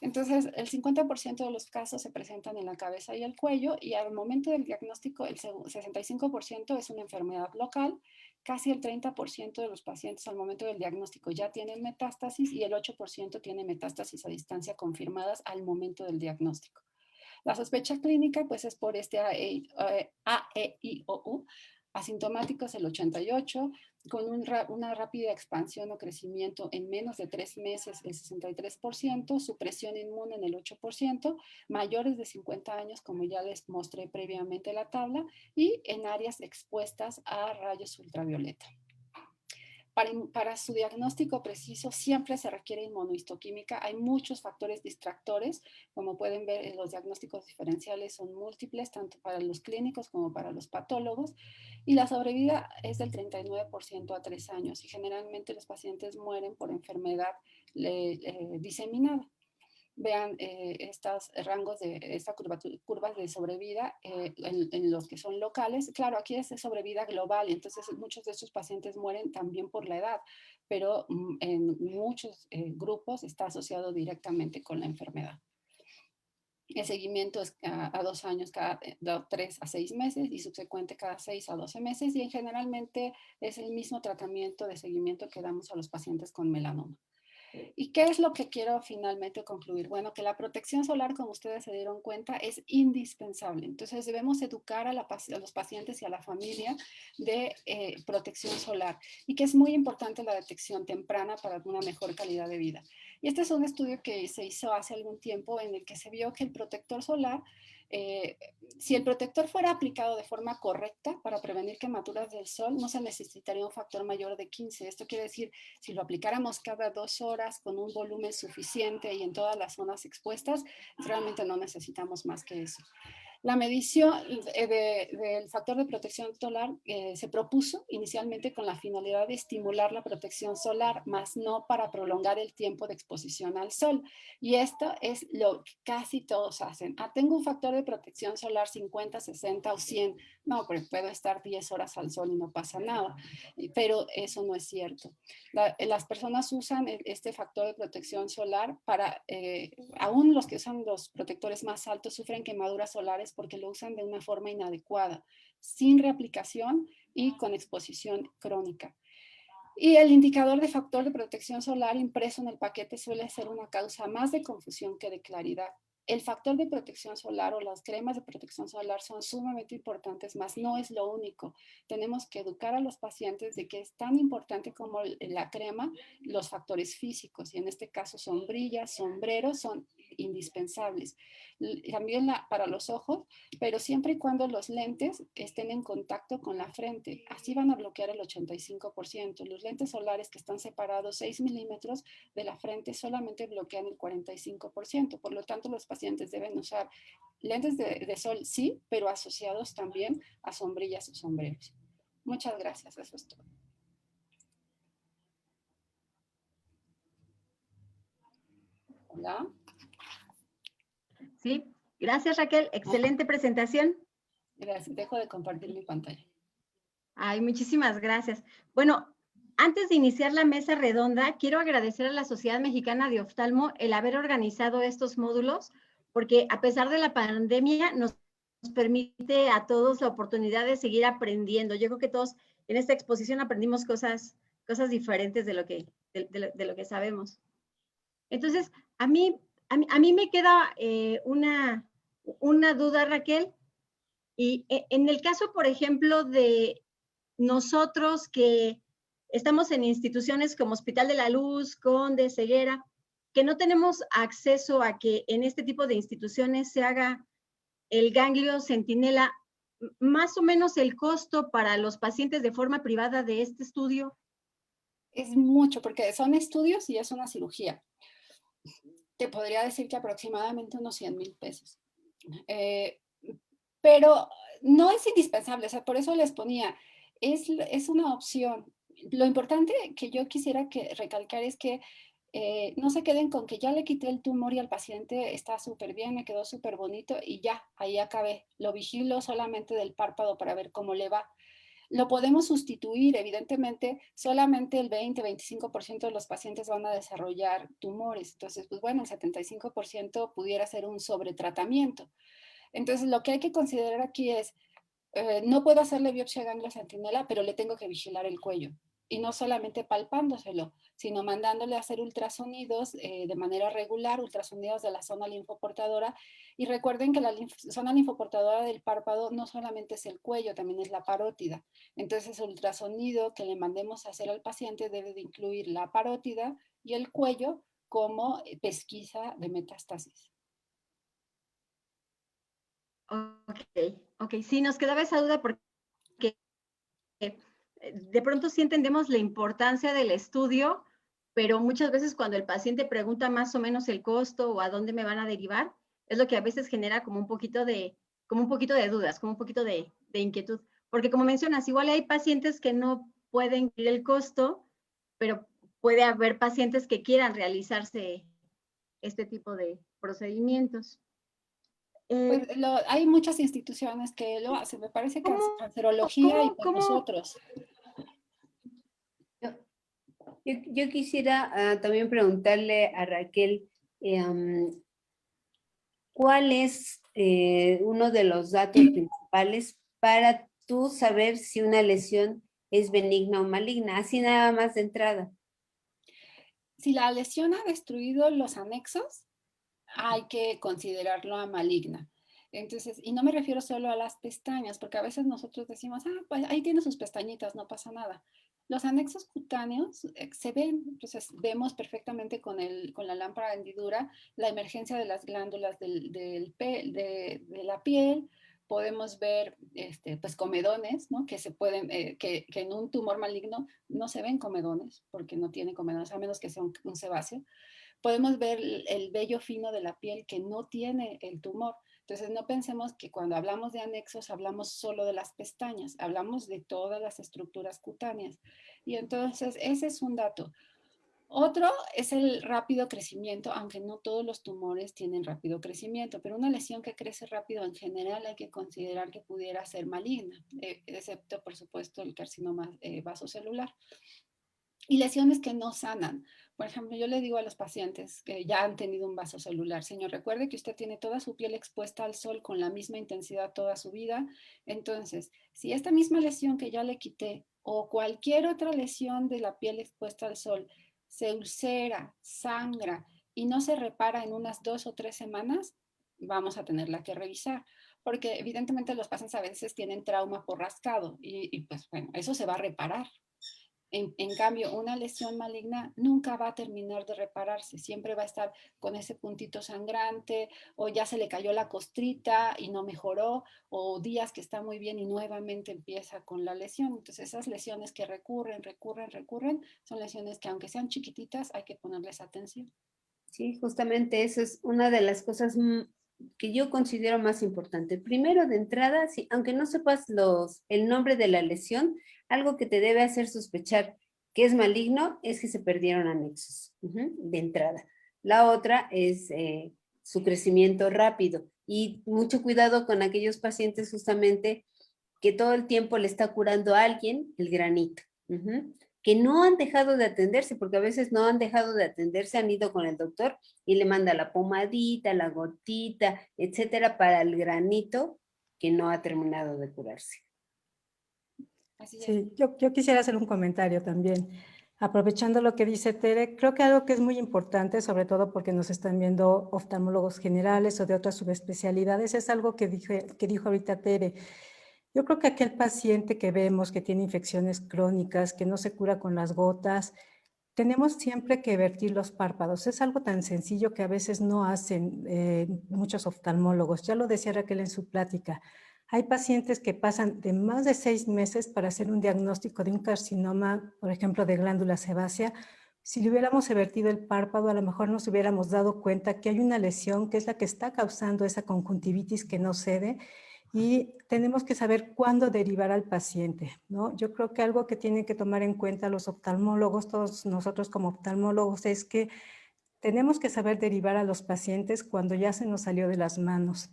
Entonces, el 50% de los casos se presentan en la cabeza y el cuello, y al momento del diagnóstico el 65% es una enfermedad local. Casi el 30% de los pacientes al momento del diagnóstico ya tienen metástasis y el 8% tiene metástasis a distancia confirmadas al momento del diagnóstico. La sospecha clínica pues es por este AEIOU, asintomáticos el 88%, con una rápida expansión o crecimiento en menos de 3 meses el 63%, supresión inmune en el 8%, mayores de 50 años como ya les mostré previamente la tabla, y en áreas expuestas a rayos ultravioleta. Para su diagnóstico preciso siempre se requiere inmunohistoquímica. Hay muchos factores distractores. Como pueden ver, los diagnósticos diferenciales son múltiples, tanto para los clínicos como para los patólogos. Y la sobrevida es del 39% a 3 años. Y generalmente los pacientes mueren por enfermedad diseminada. Vean estos rangos esta curvas de sobrevida en los que son locales. Claro, aquí es sobrevida global, y entonces muchos de estos pacientes mueren también por la edad, pero en muchos grupos está asociado directamente con la enfermedad. El seguimiento es a 2 años, cada 3 a 6 meses, y subsecuente cada 6 a 12 meses, y generalmente es el mismo tratamiento de seguimiento que damos a los pacientes con melanoma. ¿Y qué es lo que quiero finalmente concluir? Bueno, que la protección solar, como ustedes se dieron cuenta, es indispensable. Entonces debemos educar a los pacientes y a la familia de protección solar, y que es muy importante la detección temprana para una mejor calidad de vida. Y este es un estudio que se hizo hace algún tiempo en el que se vio que el protector solar, si el protector fuera aplicado de forma correcta para prevenir quemaduras del sol, no se necesitaría un factor mayor de 15. Esto quiere decir, si lo aplicáramos cada 2 horas con un volumen suficiente y en todas las zonas expuestas, realmente no necesitamos más que eso. La medición del factor de protección solar se propuso inicialmente con la finalidad de estimular la protección solar, más no para prolongar el tiempo de exposición al sol. Y esto es lo que casi todos hacen. Tengo un factor de protección solar 50, 60 o 100. No, pero puedo estar 10 horas al sol y no pasa nada. Pero eso no es cierto. Las personas usan este factor de protección solar para, aún los que usan los protectores más altos sufren quemaduras solares porque lo usan de una forma inadecuada, sin reaplicación y con exposición crónica. Y el indicador de factor de protección solar impreso en el paquete suele ser una causa más de confusión que de claridad. El factor de protección solar o las cremas de protección solar son sumamente importantes, mas no es lo único. Tenemos que educar a los pacientes de que es tan importante como la crema, los factores físicos, y en este caso sombrillas, sombreros son indispensables. También para los ojos, pero siempre y cuando los lentes estén en contacto con la frente. Así van a bloquear el 85%. Los lentes solares que están separados 6 milímetros de la frente solamente bloquean el 45%. Por lo tanto, los pacientes deben usar lentes de sol, sí, pero asociados también a sombrillas o sombreros. Muchas gracias, eso es todo. Hola. Sí, gracias Raquel, excelente presentación. Gracias, dejo de compartir mi pantalla. Ay, muchísimas gracias. Bueno, antes de iniciar la mesa redonda, quiero agradecer a la Sociedad Mexicana de Oftalmo el haber organizado estos módulos, porque a pesar de la pandemia nos permite a todos la oportunidad de seguir aprendiendo. Yo creo que todos en esta exposición aprendimos cosas diferentes de lo que sabemos. Entonces, a mí me queda una duda, Raquel, y en el caso, por ejemplo, de nosotros que estamos en instituciones como Hospital de la Luz, Conde, Ceguera, que no tenemos acceso a que en este tipo de instituciones se haga el ganglio centinela, más o menos el costo para los pacientes de forma privada de este estudio. Es mucho, porque son estudios y es una cirugía. Te podría decir que aproximadamente unos 100,000 pesos. Pero no es indispensable, o sea, por eso les ponía, es una opción. Lo importante que yo quisiera recalcar es que no se queden con que ya le quité el tumor y al paciente está súper bien, me quedó súper bonito y ya, ahí acabé. Lo vigilo solamente del párpado para ver cómo le va. Lo podemos sustituir, evidentemente, solamente el 20-25% de los pacientes van a desarrollar tumores. Entonces, pues bueno, el 75% pudiera ser un sobretratamiento. Entonces, lo que hay que considerar aquí es, no puedo hacerle biopsia de ganglio centinela, pero le tengo que vigilar el cuello. Y no solamente palpándoselo, sino mandándole a hacer ultrasonidos de manera regular, ultrasonidos de la zona linfoportadora. Y recuerden que la zona linfoportadora del párpado no solamente es el cuello, también es la parótida. Entonces, el ultrasonido que le mandemos a hacer al paciente debe de incluir la parótida y el cuello como pesquisa de metástasis. Ok, sí, nos quedaba esa duda porque de pronto sí entendemos la importancia del estudio, pero muchas veces cuando el paciente pregunta más o menos el costo o a dónde me van a derivar, es lo que a veces genera como un poquito de dudas, como un poquito de inquietud. Porque como mencionas, igual hay pacientes que no pueden cubrir el costo, pero puede haber pacientes que quieran realizarse este tipo de procedimientos. Pues hay muchas instituciones que lo hacen, me parece que Cancerología y pues nosotros. Yo quisiera también preguntarle a Raquel, ¿cuál es uno de los datos principales para tú saber si una lesión es benigna o maligna? Así nada más de entrada. Si la lesión ha destruido los anexos, hay que considerarlo maligna. Entonces, y no me refiero solo a las pestañas, porque a veces nosotros decimos, pues ahí tiene sus pestañitas, no pasa nada. Los anexos cutáneos se ven, entonces vemos perfectamente con la lámpara de hendidura la emergencia de las glándulas de la piel. Podemos ver pues comedones, ¿no? Que se pueden, que en un tumor maligno no se ven comedones, porque no tiene comedones, a menos que sea un sebáceo. Podemos ver el vello fino de la piel que no tiene el tumor. Entonces no pensemos que cuando hablamos de anexos hablamos solo de las pestañas, hablamos de todas las estructuras cutáneas. Y entonces ese es un dato. Otro es el rápido crecimiento, aunque no todos los tumores tienen rápido crecimiento, pero una lesión que crece rápido en general hay que considerar que pudiera ser maligna, excepto por supuesto el carcinoma vasocelular. Y lesiones que no sanan. Por ejemplo, yo le digo a los pacientes que ya han tenido un vaso celular, señor, recuerde que usted tiene toda su piel expuesta al sol con la misma intensidad toda su vida. Entonces, si esta misma lesión que ya le quité o cualquier otra lesión de la piel expuesta al sol se ulcera, sangra y no se repara en unas 2 o 3 semanas, vamos a tenerla que revisar. Porque evidentemente los pacientes a veces tienen trauma por rascado y pues bueno, eso se va a reparar. En cambio, una lesión maligna nunca va a terminar de repararse, siempre va a estar con ese puntito sangrante, o ya se le cayó la costrita y no mejoró, o días que está muy bien y nuevamente empieza con la lesión. Entonces, esas lesiones que recurren, son lesiones que aunque sean chiquititas, hay que ponerles atención. Sí, justamente eso es una de las cosas que yo considero más importante. Primero, de entrada, sí, aunque no sepas el nombre de la lesión, algo que te debe hacer sospechar que es maligno es que se perdieron anexos, de entrada. La otra es su crecimiento rápido y mucho cuidado con aquellos pacientes justamente que todo el tiempo le está curando a alguien el granito. Que no han dejado de atenderse, porque a veces no han dejado de atenderse, han ido con el doctor y le manda la pomadita, la gotita, etcétera, para el granito que no ha terminado de curarse. Así es. Sí, yo quisiera hacer un comentario también. Aprovechando lo que dice Tere, creo que algo que es muy importante, sobre todo porque nos están viendo oftalmólogos generales o de otras subespecialidades, es algo que dijo ahorita Tere. Yo creo que aquel paciente que vemos que tiene infecciones crónicas, que no se cura con las gotas, tenemos siempre que vertir los párpados. Es algo tan sencillo que a veces no hacen muchos oftalmólogos. Ya lo decía Raquel en su plática. Hay pacientes que pasan de más de 6 meses para hacer un diagnóstico de un carcinoma, por ejemplo, de glándula sebácea. Si le hubiéramos vertido el párpado, a lo mejor nos hubiéramos dado cuenta que hay una lesión que es la que está causando esa conjuntivitis que no cede, y tenemos que saber cuándo derivar al paciente, ¿no? Yo creo que algo que tienen que tomar en cuenta los oftalmólogos, todos nosotros como oftalmólogos, es que tenemos que saber derivar a los pacientes cuando ya se nos salió de las manos,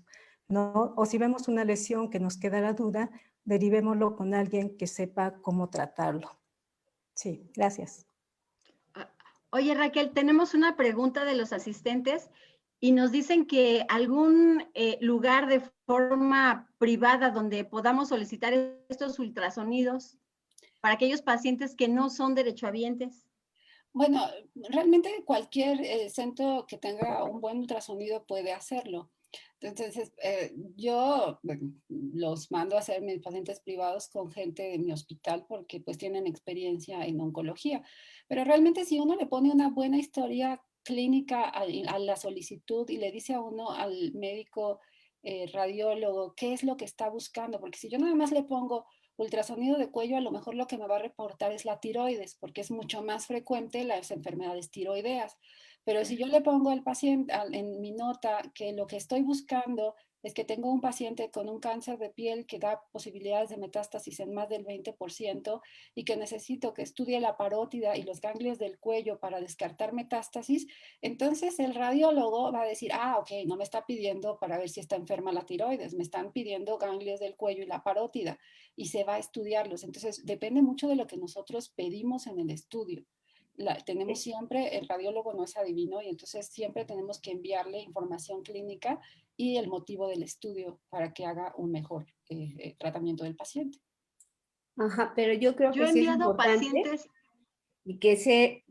¿no? O si vemos una lesión que nos queda la duda, derivémoslo con alguien que sepa cómo tratarlo. Sí, gracias. Oye, Raquel, tenemos una pregunta de los asistentes y nos dicen que algún lugar de forma privada donde podamos solicitar estos ultrasonidos para aquellos pacientes que no son derechohabientes. Bueno, realmente cualquier centro que tenga un buen ultrasonido puede hacerlo. Entonces, yo los mando a hacer mis pacientes privados con gente de mi hospital porque pues tienen experiencia en oncología. Pero realmente si uno le pone una buena historia clínica a la solicitud y le dice a uno, al médico radiólogo, qué es lo que está buscando, porque si yo nada más le pongo ultrasonido de cuello, a lo mejor lo que me va a reportar es la tiroides, porque es mucho más frecuente las enfermedades tiroideas. Pero si yo le pongo al paciente en mi nota que lo que estoy buscando es que tengo un paciente con un cáncer de piel que da posibilidades de metástasis en más del 20% y que necesito que estudie la parótida y los ganglios del cuello para descartar metástasis, entonces el radiólogo va a decir, ah, ok, no me está pidiendo para ver si está enferma la tiroides, me están pidiendo ganglios del cuello y la parótida y se va a estudiarlos. Entonces depende mucho de lo que nosotros pedimos en el estudio. Tenemos siempre, el radiólogo no es adivino y entonces siempre tenemos que enviarle información clínica y el motivo del estudio para que haga un mejor tratamiento del paciente. Ajá, pero yo creo Yo que he sí es enviado importante pacientes. y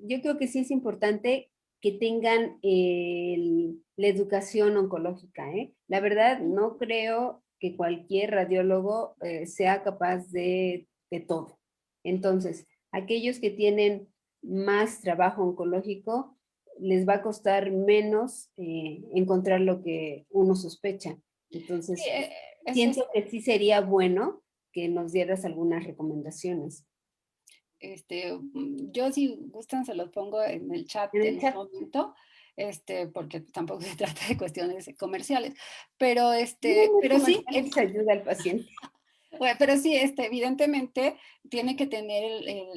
yo creo que sí es importante que tengan la educación oncológica, ¿eh? La verdad, no creo que cualquier radiólogo sea capaz de todo. Entonces, aquellos que tienen más trabajo oncológico, les va a costar menos encontrar lo que uno sospecha. Entonces, Sí, siento que sí sería bueno que nos dieras algunas recomendaciones. Yo si gustan se los pongo en el chat En el en chat. un momento. porque tampoco se trata de cuestiones comerciales. Pero, No, pero sí, se ayuda al paciente. bueno, pero sí, evidentemente tiene que tener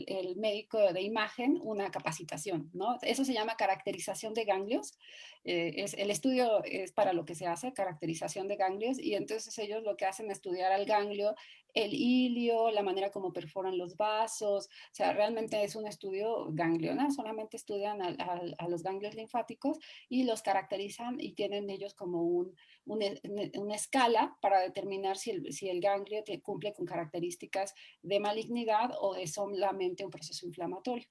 el médico de imagen una capacitación, ¿no? Eso se llama caracterización de ganglios. El estudio es para lo que se hace, caracterización de ganglios, y entonces ellos lo que hacen es estudiar al ganglio, el hilio, la manera como perforan los vasos, o sea, realmente es un estudio ganglional, solamente estudian a los ganglios linfáticos y los caracterizan y tienen ellos como una escala para determinar si el ganglio cumple con características de malignidad o es solamente un proceso inflamatorio.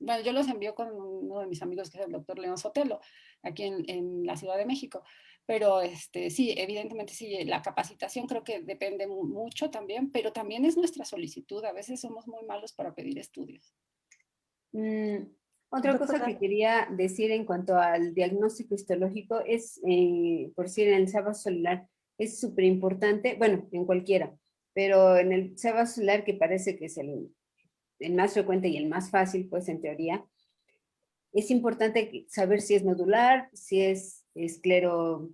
Bueno, yo los envío con uno de mis amigos que es el doctor León Sotelo, aquí en la Ciudad de México. Pero sí, evidentemente sí, la capacitación creo que depende mucho también, pero también es nuestra solicitud. A veces somos muy malos para pedir estudios. Otra cosa Doctora, que quería decir en cuanto al diagnóstico histológico es, por si en el sábado celular es súper importante, bueno, en cualquiera, pero en el sábado celular, que parece que es el más frecuente y el más fácil, pues en teoría, es importante saber si es nodular, si es esclero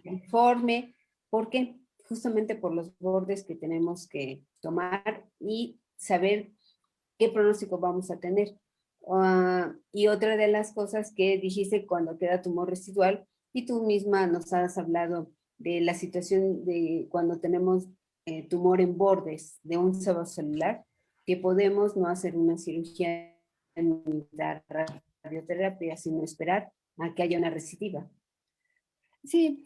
informe, porque justamente por los bordes que tenemos que tomar y saber qué pronóstico vamos a tener. Y otra de las cosas que dijiste cuando queda tumor residual, y tú misma nos has hablado de la situación de cuando tenemos tumor en bordes de un celular, que podemos no hacer una cirugía ni dar radioterapia, sino esperar a que haya una recidiva. Sí,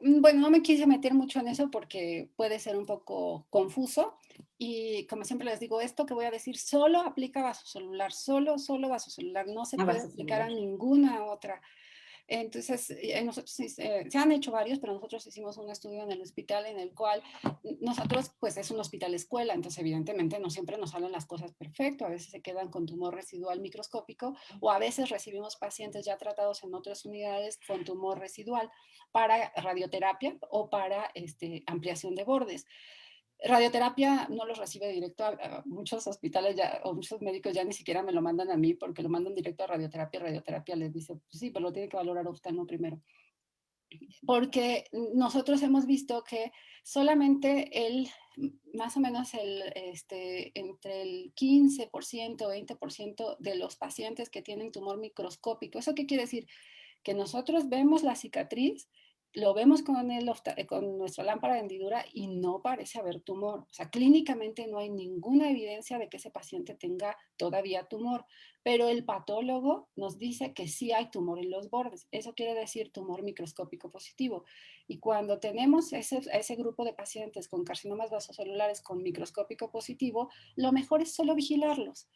bueno, no me quise meter mucho en eso porque puede ser un poco confuso y como siempre les digo, esto que voy a decir solo aplica a vasocelular, solo vasocelular, no se puede aplicar a ninguna otra. Entonces, nosotros se han hecho varios, pero nosotros hicimos un estudio en el hospital en el cual nosotros, pues es un hospital escuela, entonces evidentemente no siempre nos salen las cosas perfecto, a veces se quedan con tumor residual microscópico o a veces recibimos pacientes ya tratados en otras unidades con tumor residual para radioterapia o para ampliación de bordes. Radioterapia no los recibe directo a muchos hospitales ya, o muchos médicos ya ni siquiera me lo mandan a mí porque lo mandan directo a radioterapia. Radioterapia les dice, pues sí, pero lo tiene que valorar oftalmo primero. Porque nosotros hemos visto que solamente más o menos entre el 15% o 20% de los pacientes que tienen tumor microscópico, ¿eso qué quiere decir? Que nosotros vemos la cicatriz, lo vemos con nuestra lámpara de hendidura y no parece haber tumor. O sea, clínicamente no hay ninguna evidencia de que ese paciente tenga todavía tumor, pero el patólogo nos dice que sí hay tumor en los bordes. Eso quiere decir tumor microscópico positivo. Y cuando tenemos ese grupo de pacientes con carcinomas vasocelulares con microscópico positivo, lo mejor es solo vigilarlos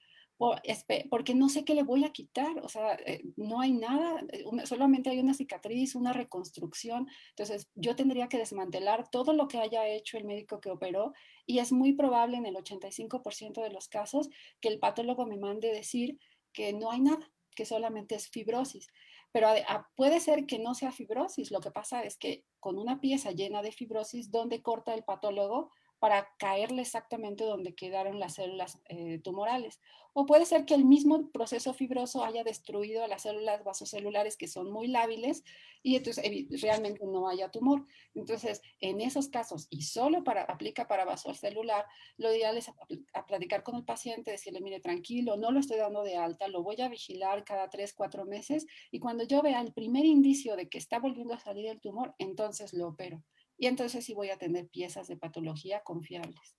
porque no sé qué le voy a quitar, o sea, no hay nada, solamente hay una cicatriz, una reconstrucción, entonces yo tendría que desmantelar todo lo que haya hecho el médico que operó y es muy probable en el 85% de los casos que el patólogo me mande decir que no hay nada, que solamente es fibrosis. Pero puede ser que no sea fibrosis, lo que pasa es que con una pieza llena de fibrosis, ¿dónde corta el patólogo para caerle exactamente donde quedaron las células tumorales? O puede ser que el mismo proceso fibroso haya destruido las células vasocelulares que son muy lábiles y entonces realmente no haya tumor. Entonces, en esos casos, y solo aplica para vasocelular, lo ideal es a platicar con el paciente, decirle, mire, tranquilo, no lo estoy dando de alta, lo voy a vigilar cada 3, 4 meses y cuando yo vea el primer indicio de que está volviendo a salir el tumor, entonces lo opero. Y entonces sí voy a tener piezas de patología confiables.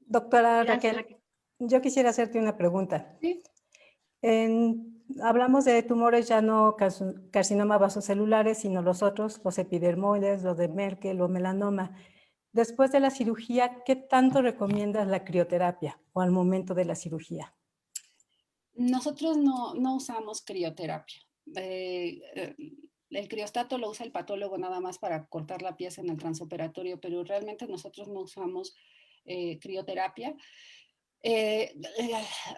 doctora Gracias, Raquel, yo quisiera hacerte una pregunta. Sí. Hablamos de tumores ya no carcinoma vasocelulares, sino los otros, los epidermoides, los de Merkel o melanoma. Después de la cirugía, ¿qué tanto recomiendas la crioterapia o al momento de la cirugía? Nosotros no usamos crioterapia. El criostato lo usa el patólogo nada más para cortar la pieza en el transoperatorio, pero realmente nosotros no usamos crioterapia. Eh,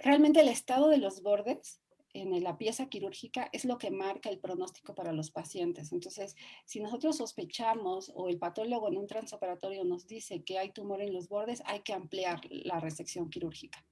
Realmente el estado de los bordes en la pieza quirúrgica es lo que marca el pronóstico para los pacientes. Entonces, si nosotros sospechamos o el patólogo en un transoperatorio nos dice que hay tumor en los bordes, hay que ampliar la resección quirúrgica.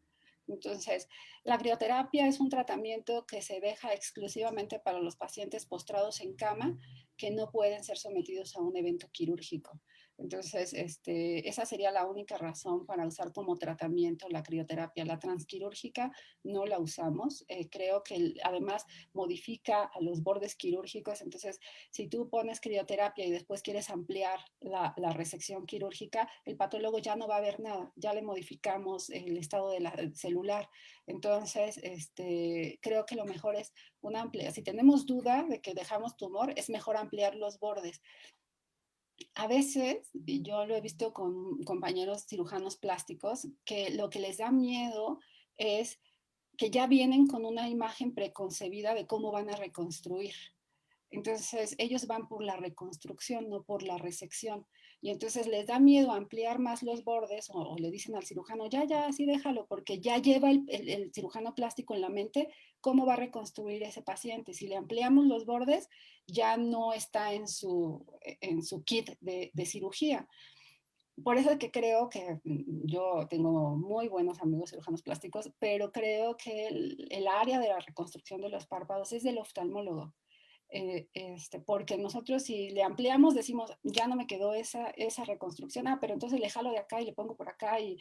Entonces, la crioterapia es un tratamiento que se deja exclusivamente para los pacientes postrados en cama que no pueden ser sometidos a un evento quirúrgico. Entonces, esa sería la única razón para usar como tratamiento la crioterapia. La transquirúrgica no la usamos. Creo que además modifica a los bordes quirúrgicos. Entonces, si tú pones crioterapia y después quieres ampliar la resección quirúrgica, el patólogo ya no va a ver nada. Ya le modificamos el estado de la celular. Entonces, creo que lo mejor es una amplia. Si tenemos duda de que dejamos tumor, es mejor ampliar los bordes. A veces, y yo lo he visto con compañeros cirujanos plásticos, que lo que les da miedo es que ya vienen con una imagen preconcebida de cómo van a reconstruir. Entonces, ellos van por la reconstrucción, no por la resección. Y entonces les da miedo ampliar más los bordes o le dicen al cirujano, ya, así déjalo, porque ya lleva el cirujano plástico en la mente cómo va a reconstruir ese paciente. Si le ampliamos los bordes, ya no está en su kit de cirugía. Por eso es que creo que yo tengo muy buenos amigos cirujanos plásticos, pero creo que el área de la reconstrucción de los párpados es del oftalmólogo. Porque nosotros si le ampliamos decimos, ya no me quedó esa reconstrucción, pero entonces le jalo de acá y le pongo por acá y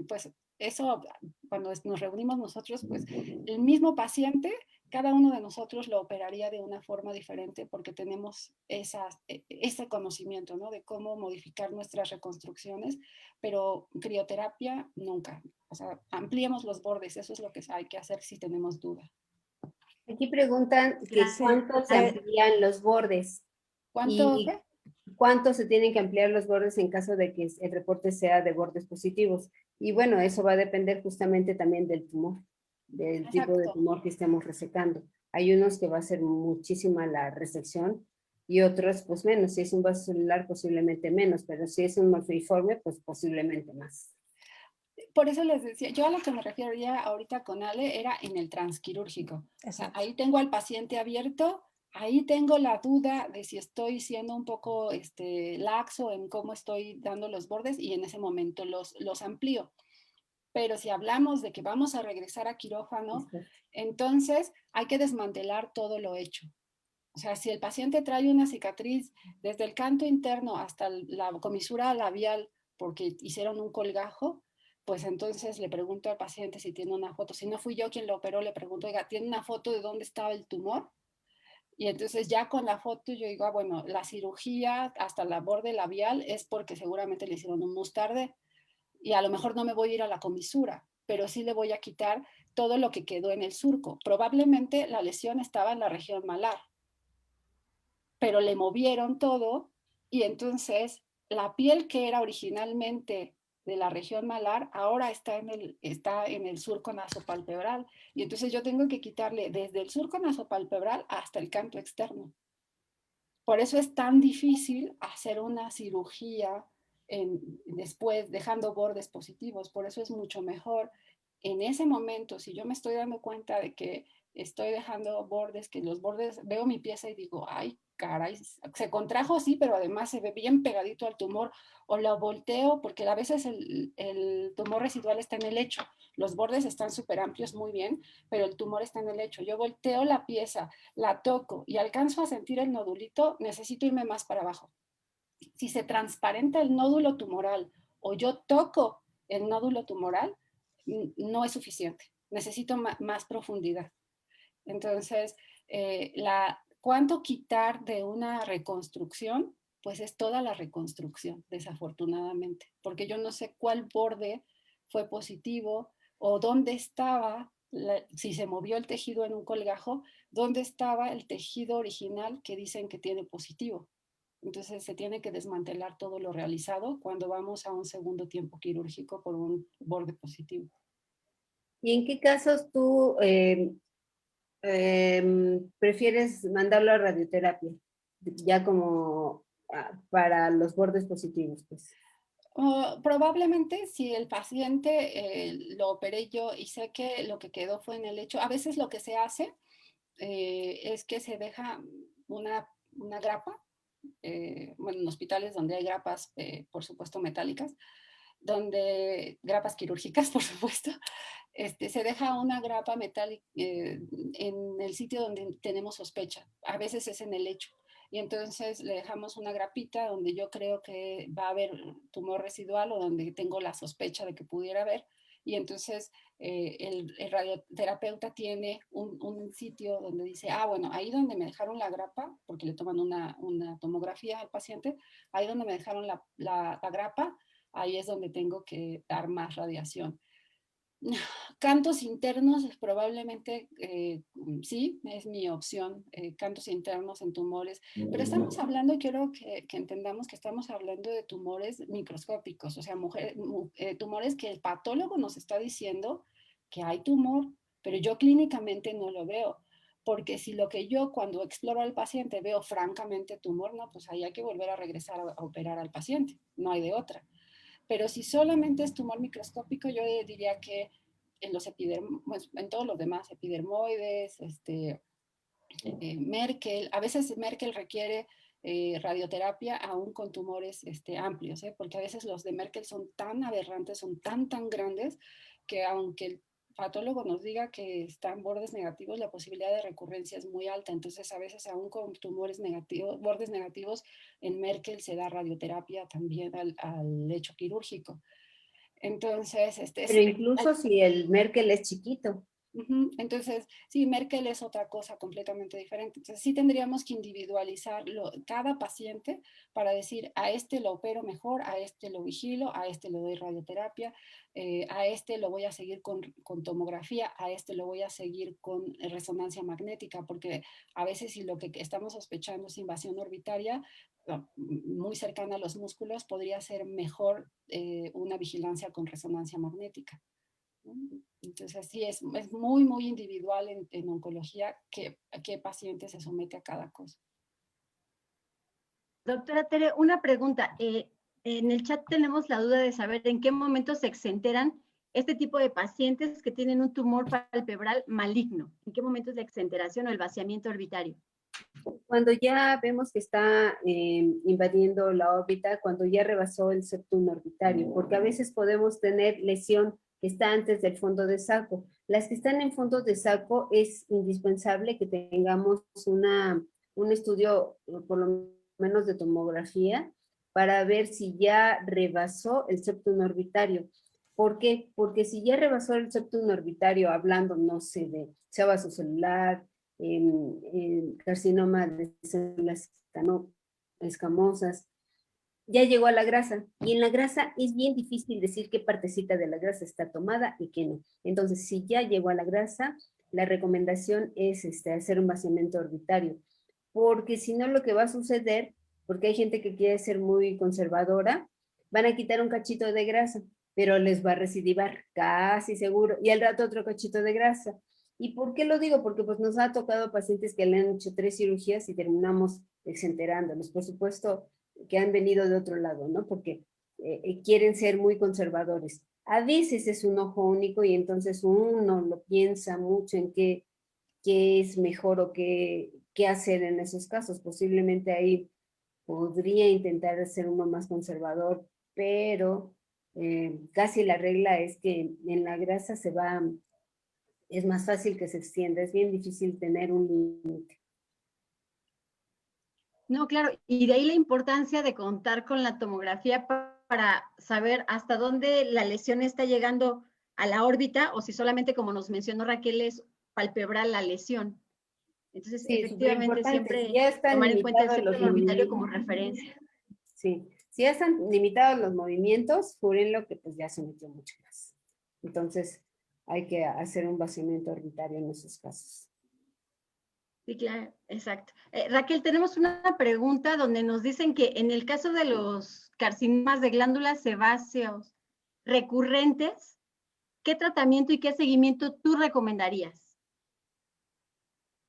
pues eso, cuando nos reunimos nosotros, pues el mismo paciente, cada uno de nosotros lo operaría de una forma diferente porque tenemos ese conocimiento, ¿no? De cómo modificar nuestras reconstrucciones, pero crioterapia nunca. O sea, ampliemos los bordes, eso es lo que hay que hacer si tenemos duda. Aquí preguntan que Sí, cuánto se amplían los bordes ¿Cuánto y qué? cuánto se tienen que ampliar los bordes en caso de que el reporte sea de bordes positivos. Y bueno, eso va a depender justamente también del tumor, del tipo de Exacto. tumor que estemos resecando. Hay unos que va a ser muchísima la resección y otros pues menos. Si es un vaso celular posiblemente menos, pero si es un morfiforme pues posiblemente más. Por eso les decía, yo a lo que me refería ahorita con Ale era en el transquirúrgico. O sea, ahí tengo al paciente abierto, ahí tengo la duda de si estoy siendo un poco laxo en cómo estoy dando los bordes y en ese momento los amplío. Pero si hablamos de que vamos a regresar a quirófano, entonces hay que desmantelar todo lo hecho. O sea, si el paciente trae una cicatriz desde el canto interno hasta la comisura labial porque hicieron un colgajo, pues entonces le pregunto al paciente si tiene una foto. Si no fui yo quien lo operó, le pregunto, oiga, ¿tiene una foto de dónde estaba el tumor? Y entonces ya con la foto yo digo, bueno, la cirugía hasta el borde labial es porque seguramente le hicieron un mostarde y a lo mejor no me voy a ir a la comisura, pero sí le voy a quitar todo lo que quedó en el surco. Probablemente la lesión estaba en la región malar, pero le movieron todo y entonces la piel que era originalmente de la región malar ahora está en el surco nasopalpebral y entonces yo tengo que quitarle desde el surco nasopalpebral hasta el canto externo. Por eso es tan difícil hacer una cirugía después dejando bordes positivos. Por eso es mucho mejor en ese momento, si yo me estoy dando cuenta de que estoy dejando bordes, que los bordes, veo mi pieza y digo, ay, caray, se contrajo, sí, pero además se ve bien pegadito al tumor, o lo volteo, porque a veces el tumor residual está en el lecho, los bordes están súper amplios, muy bien, pero el tumor está en el lecho. Yo volteo la pieza, la toco y alcanzo a sentir el nodulito, necesito irme más para abajo. Si se transparenta el nódulo tumoral o yo toco el nódulo tumoral, no es suficiente. Necesito más profundidad. Entonces, ¿cuánto quitar de una reconstrucción? Pues es toda la reconstrucción, desafortunadamente, porque yo no sé cuál borde fue positivo o dónde estaba, si se movió el tejido en un colgajo, dónde estaba el tejido original que dicen que tiene positivo. Entonces se tiene que desmantelar todo lo realizado cuando vamos a un segundo tiempo quirúrgico por un borde positivo. ¿Y en qué casos tú prefieres mandarlo a radioterapia? Ya como para los bordes positivos, pues. Probablemente si el paciente lo operé yo y sé que lo que quedó fue en el lecho, a veces lo que se hace es que se deja una grapa, bueno, en hospitales donde hay grapas, por supuesto, metálicas, donde grapas quirúrgicas, por supuesto, se deja una grapa metálica en el sitio donde tenemos sospecha. A veces es en el lecho. Y entonces le dejamos una grapita donde yo creo que va a haber tumor residual o donde tengo la sospecha de que pudiera haber. Y entonces el radioterapeuta tiene un sitio donde dice, ah, bueno, ahí donde me dejaron la grapa, porque le toman una tomografía al paciente, ahí donde me dejaron la grapa, ahí es donde tengo que dar más radiación. Cantos internos, probablemente sí, es mi opción, cantos internos en tumores, pero estamos hablando, quiero que entendamos que estamos hablando de tumores microscópicos, o sea, tumores que el patólogo nos está diciendo que hay tumor, pero yo clínicamente no lo veo, porque si lo que yo cuando exploro al paciente veo francamente tumor, no, pues ahí hay que volver a regresar a operar al paciente, no hay de otra. Pero si solamente es tumor microscópico, yo diría que en los en todos los demás, epidermoides, Merkel, a veces Merkel requiere radioterapia aún con tumores amplios, porque a veces los de Merkel son tan aberrantes, son tan grandes, que aunque el patólogo nos diga que están bordes negativos, la posibilidad de recurrencia es muy alta. Entonces, a veces aún con tumores negativos, bordes negativos, en Merkel se da radioterapia también al lecho quirúrgico. Entonces, Pero incluso si el Merkel es chiquito. Entonces, sí, Merkel es otra cosa completamente diferente. Entonces, sí tendríamos que individualizar cada paciente para decir, a este lo opero mejor, a este lo vigilo, a este le doy radioterapia, a este lo voy a seguir con tomografía, a este lo voy a seguir con resonancia magnética, porque a veces si lo que estamos sospechando es invasión orbitaria, muy cercana a los músculos, podría ser mejor una vigilancia con resonancia magnética. Entonces, sí, es muy individual en oncología qué paciente se somete a cada cosa. Doctora Tere, una pregunta. En el chat tenemos la duda de saber en qué momento se exenteran este tipo de pacientes que tienen un tumor palpebral maligno. ¿En qué momento es la exenteración o el vaciamiento orbitario? Cuando ya vemos que está invadiendo la órbita, cuando ya rebasó el septum orbitario, porque a veces podemos tener lesión que está antes del fondo de saco. Las que están en fondo de saco es indispensable que tengamos un estudio, por lo menos de tomografía, para ver si ya rebasó el septum orbitario. ¿Por qué? Porque si ya rebasó el septum orbitario, hablando, no sé, de vasocelular, carcinoma de células escamosas, ya llegó a la grasa. Y en la grasa es bien difícil decir qué partecita de la grasa está tomada y qué no. Entonces, si ya llegó a la grasa, la recomendación es hacer un vaciamiento orbitario. Porque si no, lo que va a suceder, porque hay gente que quiere ser muy conservadora, van a quitar un cachito de grasa, pero les va a recidivar, casi seguro. Y al rato otro cachito de grasa. ¿Y por qué lo digo? Porque pues nos ha tocado pacientes que le han hecho 3 cirugías y terminamos desenterándolos. Por supuesto que han venido de otro lado, ¿no? Porque quieren ser muy conservadores. A veces es un ojo único y entonces uno lo piensa mucho en qué es mejor o qué hacer en esos casos. Posiblemente ahí podría intentar ser uno más conservador, pero casi la regla es que en la grasa es más fácil que se extienda, es bien difícil tener un límite. No, claro, y de ahí la importancia de contar con la tomografía para saber hasta dónde la lesión está llegando a la órbita o si solamente, como nos mencionó Raquel, es palpebral la lesión. Entonces, sí, efectivamente, siempre ya están tomar en cuenta el septum orbitario como movimientos. referencia. Sí, si ya están limitados los movimientos, júrenlo que pues ya se metió mucho más. Entonces, hay que hacer un vaciamiento orbitario en esos casos. Sí, claro, exacto. Raquel, tenemos una pregunta donde nos dicen que en el caso de los carcinomas de glándulas sebáceos recurrentes, ¿qué tratamiento y qué seguimiento tú recomendarías?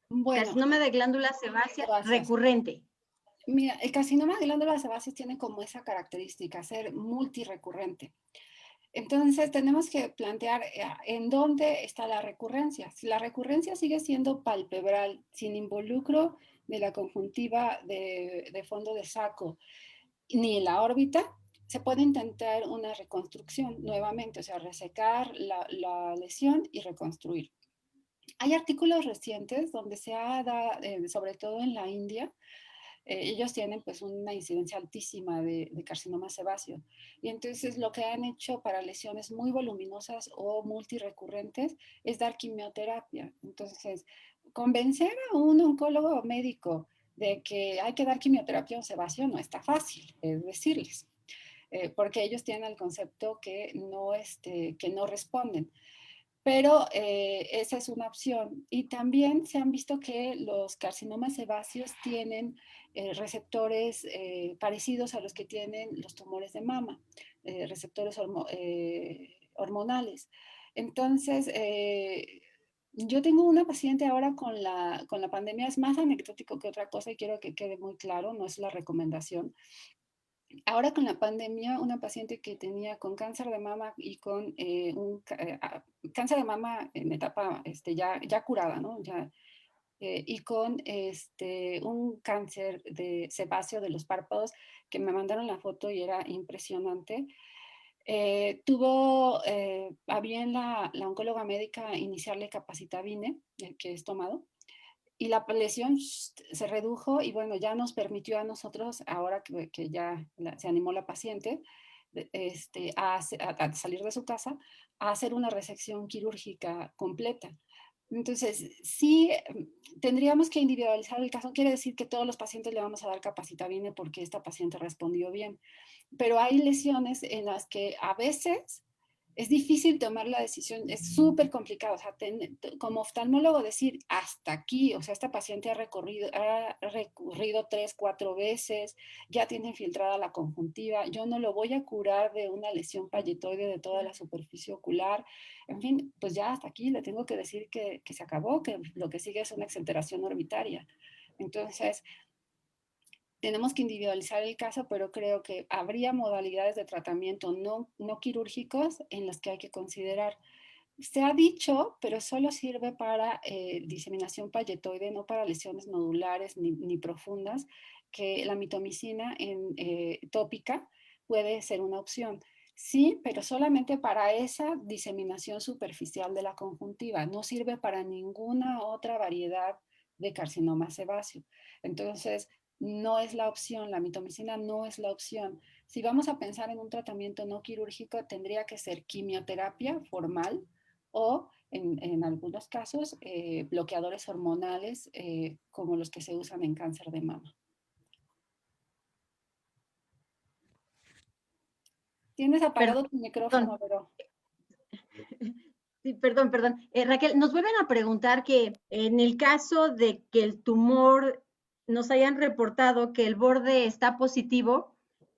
Bueno, carcinoma de glándula sebácea recurrente. Mira, el carcinoma de glándulas sebáceas tiene como esa característica, ser multirrecurrente. Entonces tenemos que plantear en dónde está la recurrencia. Si la recurrencia sigue siendo palpebral, sin involucro de la conjuntiva de fondo de saco, ni en la órbita, se puede intentar una reconstrucción nuevamente, o sea, resecar la lesión y reconstruir. Hay artículos recientes donde se ha dado, sobre todo en la India, ellos tienen pues una incidencia altísima de carcinoma sebáceo. Y entonces lo que han hecho para lesiones muy voluminosas o multirecurrentes es dar quimioterapia. Entonces, convencer a un oncólogo médico de que hay que dar quimioterapia a un sebáceo no está fácil, es decirles, porque ellos tienen el concepto que no responden. Pero esa es una opción. Y también se han visto que los carcinomas sebáceos tienen receptores parecidos a los que tienen los tumores de mama, receptores hormonales. Entonces, yo tengo una paciente ahora con la pandemia, es más anecdótico que otra cosa y quiero que quede muy claro, no es la recomendación. Ahora con la pandemia, una paciente que tenía con cáncer de mama y con cáncer de mama en etapa ya curada, ¿no? Y con un cáncer de sebáceo de los párpados, que me mandaron la foto y era impresionante. Tuvo a bien la oncóloga médica iniciarle capacitabine, que es tomado, y la lesión se redujo y bueno, ya nos permitió a nosotros, ahora que ya se animó la paciente a salir de su casa, a hacer una resección quirúrgica completa. Entonces, sí, tendríamos que individualizar el caso. Quiere decir que todos los pacientes le vamos a dar capacitabine porque esta paciente respondió bien. Pero hay lesiones en las que a veces es difícil tomar la decisión, es súper complicado. O sea, como oftalmólogo decir hasta aquí, o sea, esta paciente ha recurrido 3, 4 veces, ya tiene infiltrada la conjuntiva, yo no lo voy a curar de una lesión palletoide de toda la superficie ocular. En fin, pues ya hasta aquí le tengo que decir que se acabó, que lo que sigue es una exenteración orbitaria. Entonces, tenemos que individualizar el caso, pero creo que habría modalidades de tratamiento no quirúrgicos en las que hay que considerar. Se ha dicho, pero solo sirve para diseminación palletoide, no para lesiones nodulares ni profundas, que la mitomicina tópica puede ser una opción. Sí, pero solamente para esa diseminación superficial de la conjuntiva. No sirve para ninguna otra variedad de carcinoma sebáceo. Entonces, no es la opción, la mitomicina no es la opción. Si vamos a pensar en un tratamiento no quirúrgico, tendría que ser quimioterapia formal o en algunos casos bloqueadores hormonales como los que se usan en cáncer de mama. Tienes apagado tu micrófono, pero... Sí, perdón, perdón. Raquel, nos vuelven a preguntar que en el caso de que el tumor nos hayan reportado que el borde está positivo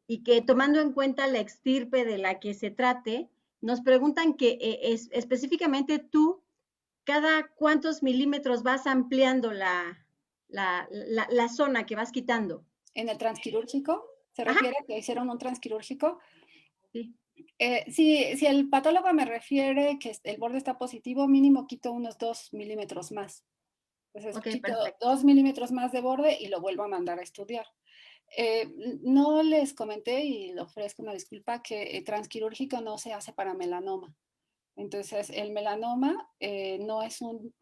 y que tomando en cuenta la extirpe de la que se trate, nos preguntan que específicamente tú, cada cuántos milímetros vas ampliando la zona que vas quitando. En el transquirúrgico, ¿se Ajá, refiere a que hicieron un transquirúrgico? sí. Si el patólogo me refiere que el borde está positivo, mínimo quito unos 2 milímetros más. Entonces Ok, quito perfecto. 2 milímetros más de borde y lo vuelvo a mandar a estudiar. No les comenté y le ofrezco una disculpa que transquirúrgico no se hace para melanoma. Entonces, el melanoma no es un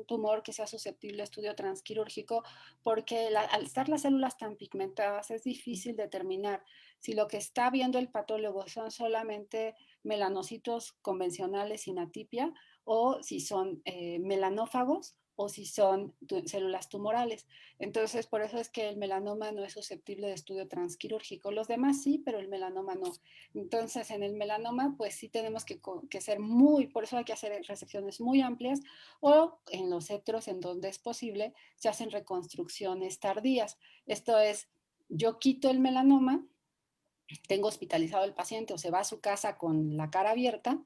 tumor que sea susceptible a estudio transquirúrgico porque al estar las células tan pigmentadas es difícil determinar si lo que está viendo el patólogo son solamente melanocitos convencionales sin atipia o si son melanófagos o si son células tumorales. Entonces, por eso es que el melanoma no es susceptible de estudio transquirúrgico. Los demás sí, pero el melanoma no. Entonces, en el melanoma, pues sí tenemos que ser por eso hay que hacer resecciones muy amplias o en los cetros, en donde es posible, se hacen reconstrucciones tardías. Esto es, yo quito el melanoma, tengo hospitalizado el paciente o se va a su casa con la cara abierta,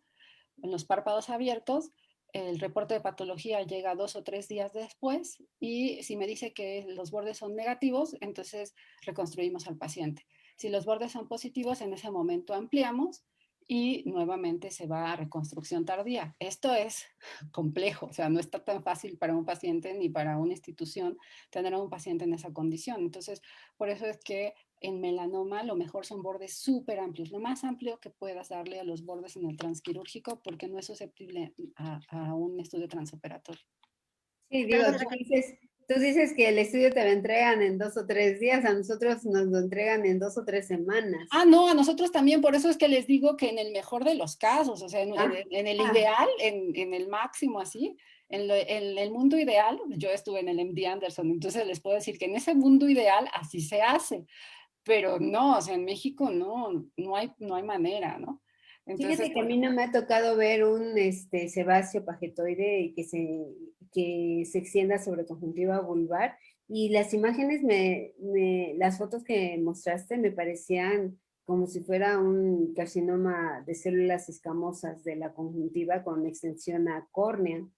en los párpados abiertos, el reporte de patología llega 2 o 3 días después y si me dice que los bordes son negativos, entonces reconstruimos al paciente. Si los bordes son positivos, en ese momento ampliamos y nuevamente se va a reconstrucción tardía. Esto es complejo, o sea, no está tan fácil para un paciente ni para una institución tener a un paciente en esa condición. Entonces, por eso es que en melanoma lo mejor son bordes súper amplios, lo más amplio que puedas darle a los bordes en el transquirúrgico porque no es susceptible a un estudio transoperatorio. Sí, digo, tú dices que el estudio te lo entregan en 2 o 3 días, a nosotros nos lo entregan en 2 o 3 semanas. Ah, no, a nosotros también, por eso es que les digo que en el mejor de los casos, o sea, en el ideal, en el máximo así, en el mundo ideal, yo estuve en el MD Anderson, entonces les puedo decir que en ese mundo ideal así se hace, pero no, o sea, en México no hay manera, ¿no? Entonces, Fíjate que a mí no me ha tocado ver un sebáceo pagetoide y que se extienda sobre conjuntiva vulvar. Y las imágenes, las fotos que mostraste me parecían como si fuera un carcinoma de células escamosas de la conjuntiva con extensión a córnea.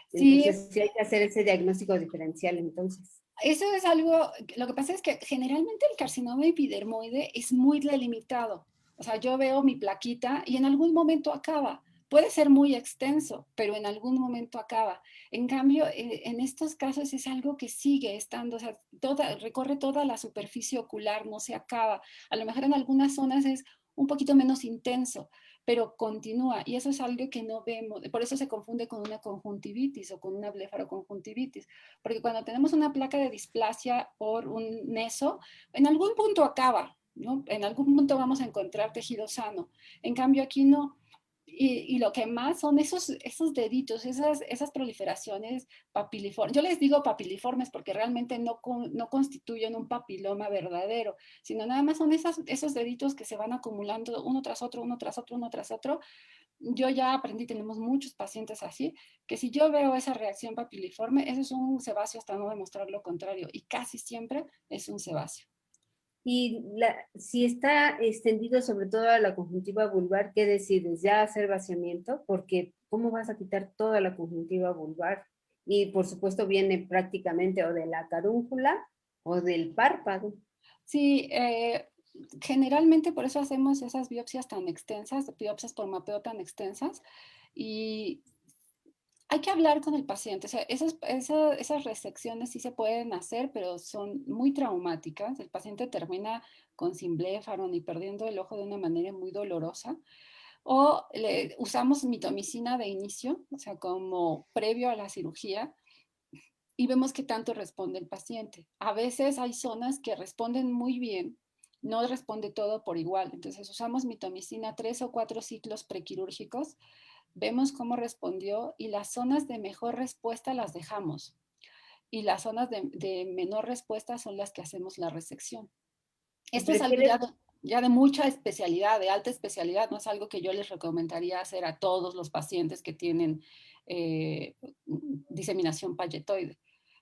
sí, Entonces, sí hay que hacer ese diagnóstico diferencial, entonces. eso es algo, lo que pasa es que generalmente el carcinoma epidermoide es muy delimitado. O sea, yo veo mi plaquita y en algún momento acaba. Puede ser muy extenso, pero en algún momento acaba. En cambio, en estos casos es algo que sigue estando, o sea, recorre toda la superficie ocular, no se acaba. A lo mejor en algunas zonas es un poquito menos intenso, pero continúa. Y eso es algo que no vemos. Por eso se confunde con una conjuntivitis o con una blefaroconjuntivitis. Porque cuando tenemos una placa de displasia por un neso, en algún punto acaba, ¿no? En algún punto vamos a encontrar tejido sano. En cambio aquí no. Y lo que más son esos deditos, esas proliferaciones papiliformes. Yo les digo papiliformes porque realmente no constituyen un papiloma verdadero, sino nada más son esos deditos que se van acumulando uno tras otro, uno tras otro, uno tras otro. Yo ya aprendí, tenemos muchos pacientes así, que si yo veo esa reacción papiliforme, eso es un sebáceo hasta no demostrar lo contrario, y casi siempre es un sebáceo. Y si está extendido sobre todo a la conjuntiva vulvar, ¿qué decides? ¿Ya hacer vaciamiento? Porque ¿cómo vas a quitar toda la conjuntiva vulvar? Y por supuesto viene prácticamente o de la carúncula o del párpado. Sí, generalmente por eso hacemos esas biopsias tan extensas, biopsias por mapeo tan extensas, y hay que hablar con el paciente. O sea, esas resecciones sí se pueden hacer, pero son muy traumáticas. El paciente termina con simbléfaro y perdiendo el ojo de una manera muy dolorosa. O usamos mitomicina de inicio, o sea, como previo a la cirugía, y vemos qué tanto responde el paciente. A veces hay zonas que responden muy bien, no responde todo por igual. Entonces usamos mitomicina 3 o 4 ciclos prequirúrgicos, vemos cómo respondió y las zonas de mejor respuesta las dejamos. Y las zonas de menor respuesta son las que hacemos la resección. Esto es algo ya de mucha especialidad, de alta especialidad, no es algo que yo les recomendaría hacer a todos los pacientes que tienen diseminación palletoide.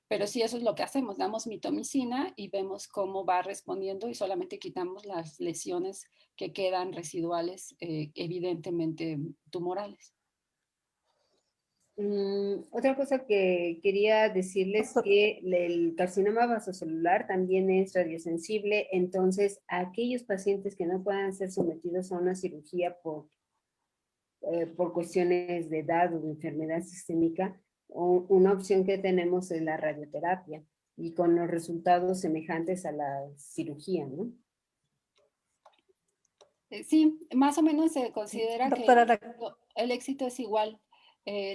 Pero sí, eso es lo que hacemos, damos mitomicina y vemos cómo va respondiendo y solamente quitamos las lesiones que quedan residuales, evidentemente tumorales. Otra cosa que quería decirles que el carcinoma vasocelular también es radiosensible, entonces aquellos pacientes que no puedan ser sometidos a una cirugía por cuestiones de edad o de enfermedad sistémica, una opción que tenemos es la radioterapia y con los resultados semejantes a la cirugía, ¿no? Sí, más o menos se considera que el éxito es igual.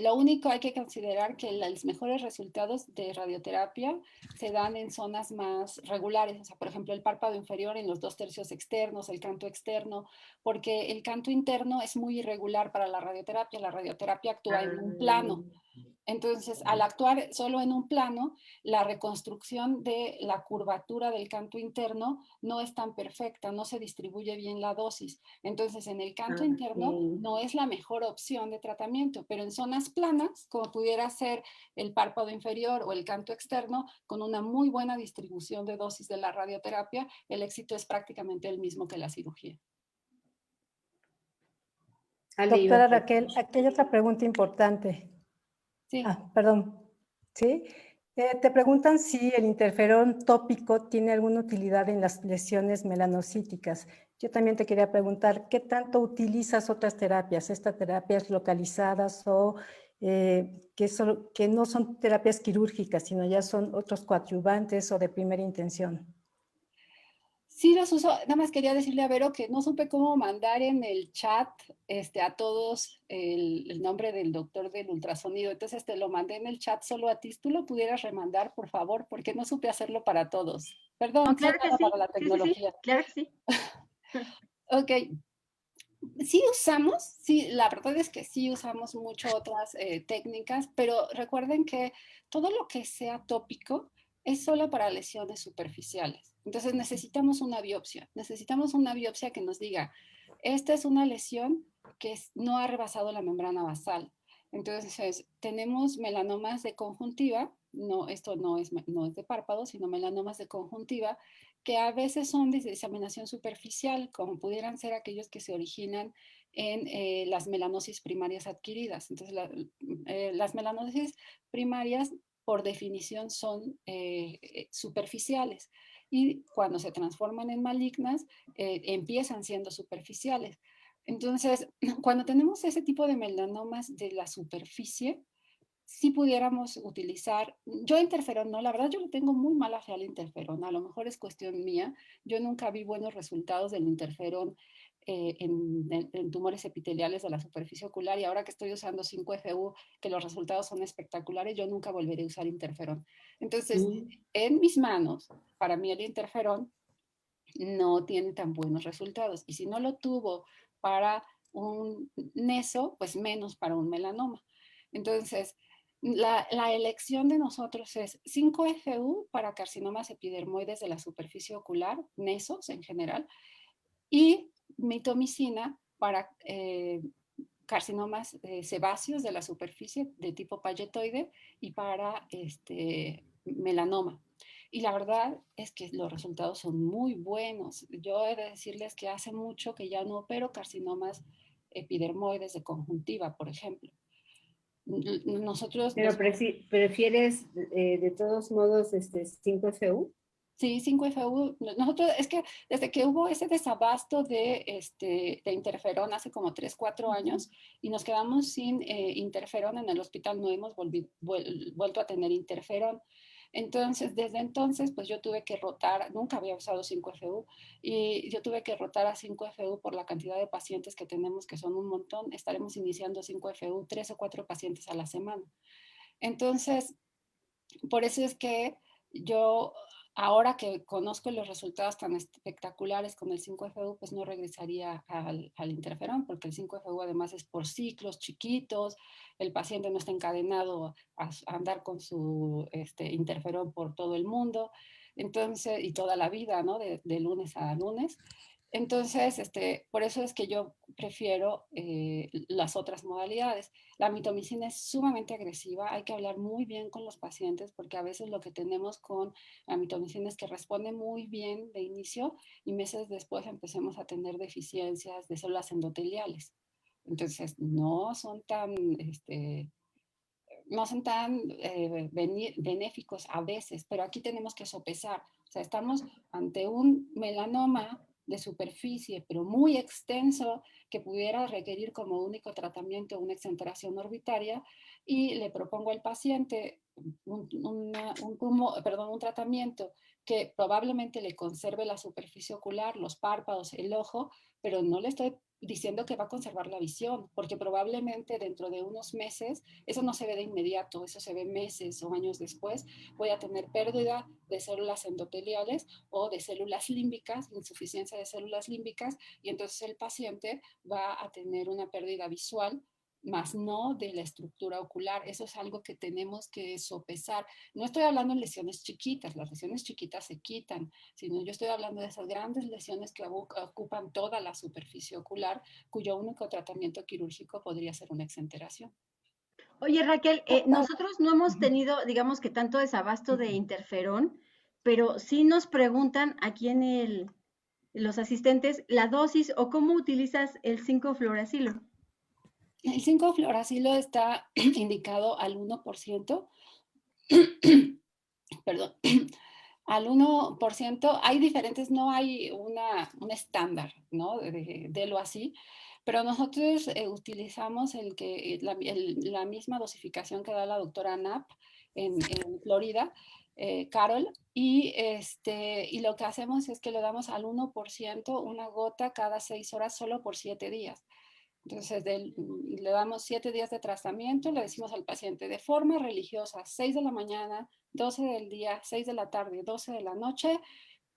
Lo único hay que considerar que los mejores resultados de radioterapia se dan en zonas más regulares, o sea, por ejemplo, el párpado inferior en los 2/3 externos, el canto externo, porque el canto interno es muy irregular para la radioterapia actúa en un plano. Entonces, al actuar solo en un plano, la reconstrucción de la curvatura del canto interno no es tan perfecta, no se distribuye bien la dosis. Entonces, en el canto interno no es la mejor opción de tratamiento, pero en zonas planas, como pudiera ser el párpado inferior o el canto externo, con una muy buena distribución de dosis de la radioterapia, el éxito es prácticamente el mismo que la cirugía. Doctora Raquel, aquí hay otra pregunta importante. Sí. Perdón. ¿Sí? Te preguntan si el interferón tópico tiene alguna utilidad en las lesiones melanocíticas. Yo también te quería preguntar, ¿qué tanto utilizas otras terapias? ¿Estas terapias localizadas o que no son terapias quirúrgicas, sino ya son otros coadyuvantes o de primera intención? Sí los uso, nada más quería decirle a Vero que no supe cómo mandar en el chat a todos el nombre del doctor del ultrasonido, entonces te lo mandé en el chat solo a ti, ¿tú lo pudieras remandar, por favor? Porque no supe hacerlo para todos. No, Perdón, soy claro que mala sí, para la sí, sí, sí, tecnología. claro que sí. Ok, sí usamos, sí, la verdad es que sí usamos mucho otras técnicas, pero recuerden que todo lo que sea tópico es solo para lesiones superficiales. Entonces necesitamos una biopsia que nos diga, esta es una lesión que no ha rebasado la membrana basal. Entonces, tenemos melanomas de conjuntiva, no, esto no es de párpado, sino melanomas de conjuntiva, que a veces son de diseminación superficial, como pudieran ser aquellos que se originan en las melanosis primarias adquiridas. Entonces, las melanosis primarias, por definición, son superficiales y cuando se transforman en malignas, empiezan siendo superficiales. Entonces, cuando tenemos ese tipo de melanomas de la superficie, si pudiéramos utilizar, yo interferón, no, la verdad yo le tengo muy mala fe al interferón, a lo mejor es cuestión mía, yo nunca vi buenos resultados del interferón en tumores epiteliales de la superficie ocular y ahora que estoy usando 5FU, que los resultados son espectaculares, yo nunca volveré a usar interferón. Entonces, en mis manos, para mí el interferón no tiene tan buenos resultados y si no lo tuvo para un neso, pues menos para un melanoma. Entonces, la elección de nosotros es 5FU para carcinomas epidermoides de la superficie ocular, nesos en general, y mitomicina para carcinomas sebáceos de la superficie de tipo payetoide y para melanoma. Y la verdad es que los resultados son muy buenos. Yo he de decirles que hace mucho que ya no opero carcinomas epidermoides de conjuntiva, por ejemplo. Nosotros Pero los... prefieres de todos modos 5FU. Sí, 5FU. Nosotros, es que desde que hubo ese desabasto de interferón hace como 3, 4 años y nos quedamos sin interferón en el hospital, no hemos vuelto a tener interferón. Entonces, desde entonces, pues yo tuve que rotar, nunca había usado 5FU, y yo tuve que rotar a 5FU por la cantidad de pacientes que tenemos, que son un montón. Estaremos iniciando 5FU, 3 o 4 pacientes a la semana. Entonces, por eso es que yo, ahora que conozco los resultados tan espectaculares con el 5FU, pues no regresaría al interferón, porque el 5FU además es por ciclos chiquitos, el paciente no está encadenado a andar con su interferón por todo el mundo, entonces, y toda la vida, ¿no? De lunes a lunes. Entonces, por eso es que yo prefiero las otras modalidades. La mitomicina es sumamente agresiva, hay que hablar muy bien con los pacientes porque a veces lo que tenemos con la mitomicina es que responde muy bien de inicio y meses después empecemos a tener deficiencias de células endoteliales. Entonces, no son tan benéficos a veces, pero aquí tenemos que sopesar. O sea, estamos ante un melanoma de superficie, pero muy extenso, que pudiera requerir como único tratamiento una exenteración orbitaria, y le propongo al paciente un tratamiento que probablemente le conserve la superficie ocular, los párpados, el ojo, pero no le estoy diciendo que va a conservar la visión, porque probablemente dentro de unos meses, eso no se ve de inmediato, eso se ve meses o años después, voy a tener pérdida de células endoteliales o de células límbicas, insuficiencia de células límbicas, y entonces el paciente va a tener una pérdida visual, más no de la estructura ocular. Eso es algo que tenemos que sopesar. No estoy hablando de lesiones chiquitas, las lesiones chiquitas se quitan, sino yo estoy hablando de esas grandes lesiones que ocupan toda la superficie ocular, cuyo único tratamiento quirúrgico podría ser una exenteración. Oye, Raquel, nosotros no hemos tenido, digamos que tanto desabasto de interferón, pero sí nos preguntan aquí en los asistentes la dosis o cómo utilizas el 5-fluoracilo. El 5-fluoracilo está indicado al 1%, perdón, al 1%. Hay diferentes, no hay un estándar, ¿no? De lo así, pero nosotros utilizamos la misma dosificación que da la doctora Knapp en Florida, Carol, y lo que hacemos es que le damos al 1% una gota cada 6 horas solo por 7 días. Entonces, le damos 7 días de tratamiento, le decimos al paciente de forma religiosa, 6 de la mañana, 12 del día, 6 de la tarde, 12 de la noche.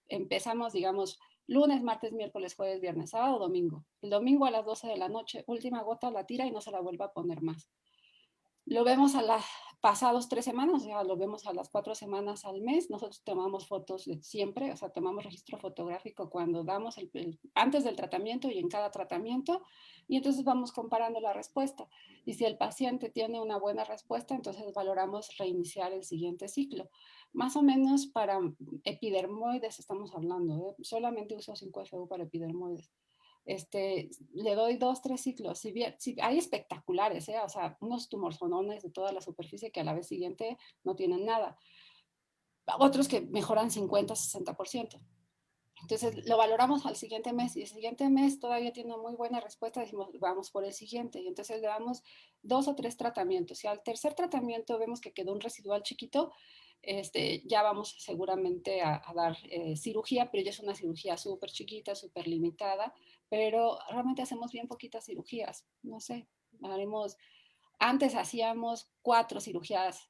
Empezamos, digamos, lunes, martes, miércoles, jueves, viernes, sábado, domingo. El domingo a las 12 de la noche, última gota, la tira y no se la vuelve a poner más. Lo vemos a las pasados 3 semanas, o sea, lo vemos a las 4 semanas al mes. Nosotros tomamos fotos de siempre, o sea, tomamos registro fotográfico cuando damos antes del tratamiento y en cada tratamiento, y entonces vamos comparando la respuesta. Y si el paciente tiene una buena respuesta, entonces valoramos reiniciar el siguiente ciclo. Más o menos para epidermoides estamos hablando, ¿eh? Solamente uso 5FU para epidermoides. Le doy 2, 3 ciclos. Si bien, hay espectaculares, o sea, unos tumorzonones de toda la superficie que a la vez siguiente no tienen nada. Otros que mejoran 50, 60%. Entonces lo valoramos al siguiente mes y el siguiente mes todavía tiene muy buena respuesta, decimos vamos por el siguiente y entonces le damos 2 o 3 tratamientos. Si al tercer tratamiento vemos que quedó un residual chiquito, ya vamos seguramente a dar cirugía, pero ya es una cirugía súper chiquita, súper limitada, pero realmente hacemos bien poquitas cirugías, no sé, antes hacíamos 4 cirugías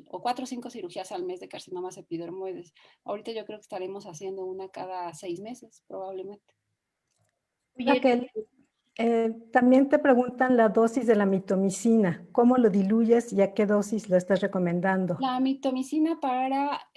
o 4 o 5 cirugías al mes de carcinomas epidermoides. Ahorita yo creo que estaremos haciendo una cada 6 meses, probablemente. Raquel, también te preguntan la dosis de la mitomicina. ¿Cómo lo diluyes y a qué dosis lo estás recomendando? La mitomicina para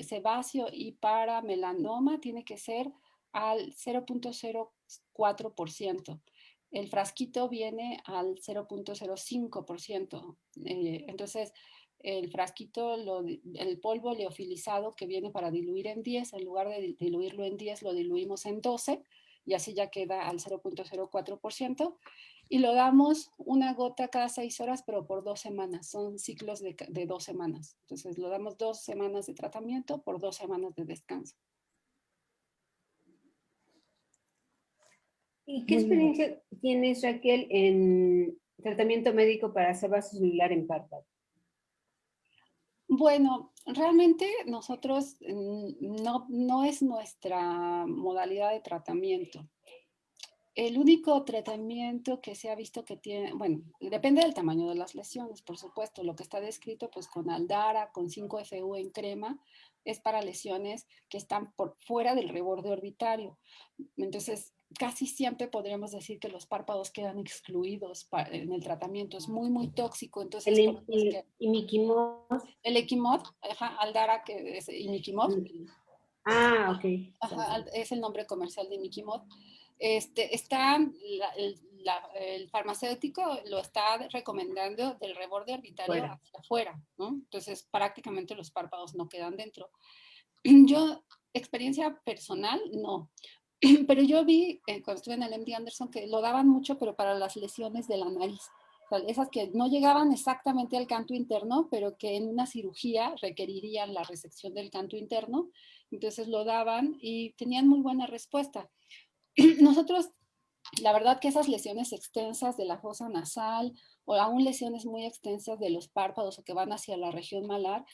sebáceo y para melanoma tiene que ser al 0.04%. El frasquito viene al 0.05%. Entonces, el frasquito, el polvo leofilizado que viene para diluir en 10, en lugar de diluirlo en 10, lo diluimos en 12 y así ya queda al 0.04%. Y lo damos una gota cada 6 horas, pero por 2 semanas. Son ciclos de 2 semanas. Entonces, lo damos 2 semanas de tratamiento por 2 semanas de descanso. ¿Y qué experiencia tienes, Raquel, en tratamiento médico para sebáceo celular en párpado? Bueno, realmente nosotros no es nuestra modalidad de tratamiento. El único tratamiento que se ha visto que tiene, bueno, depende del tamaño de las lesiones, por supuesto. Lo que está descrito pues con Aldara, con 5FU en crema, es para lesiones que están por fuera del reborde orbitario. Entonces, casi siempre podríamos decir que los párpados quedan excluidos en el tratamiento. Es muy, muy tóxico. Entonces, El imiquimod. El Equimod, Aldara, que es imiquimod. Ah, ok. Es el nombre comercial de imiquimod. El farmacéutico lo está recomendando del reborde orbitario hacia afuera, ¿no? Entonces prácticamente los párpados no quedan dentro. Yo, experiencia personal, no. Pero yo vi cuando estuve en el MD Anderson que lo daban mucho, pero para las lesiones de la nariz. O sea, esas que no llegaban exactamente al canto interno, pero que en una cirugía requerirían la resección del canto interno. Entonces lo daban y tenían muy buena respuesta. Nosotros, la verdad que esas lesiones extensas de la fosa nasal o aún lesiones muy extensas de los párpados o que van hacia la región malar,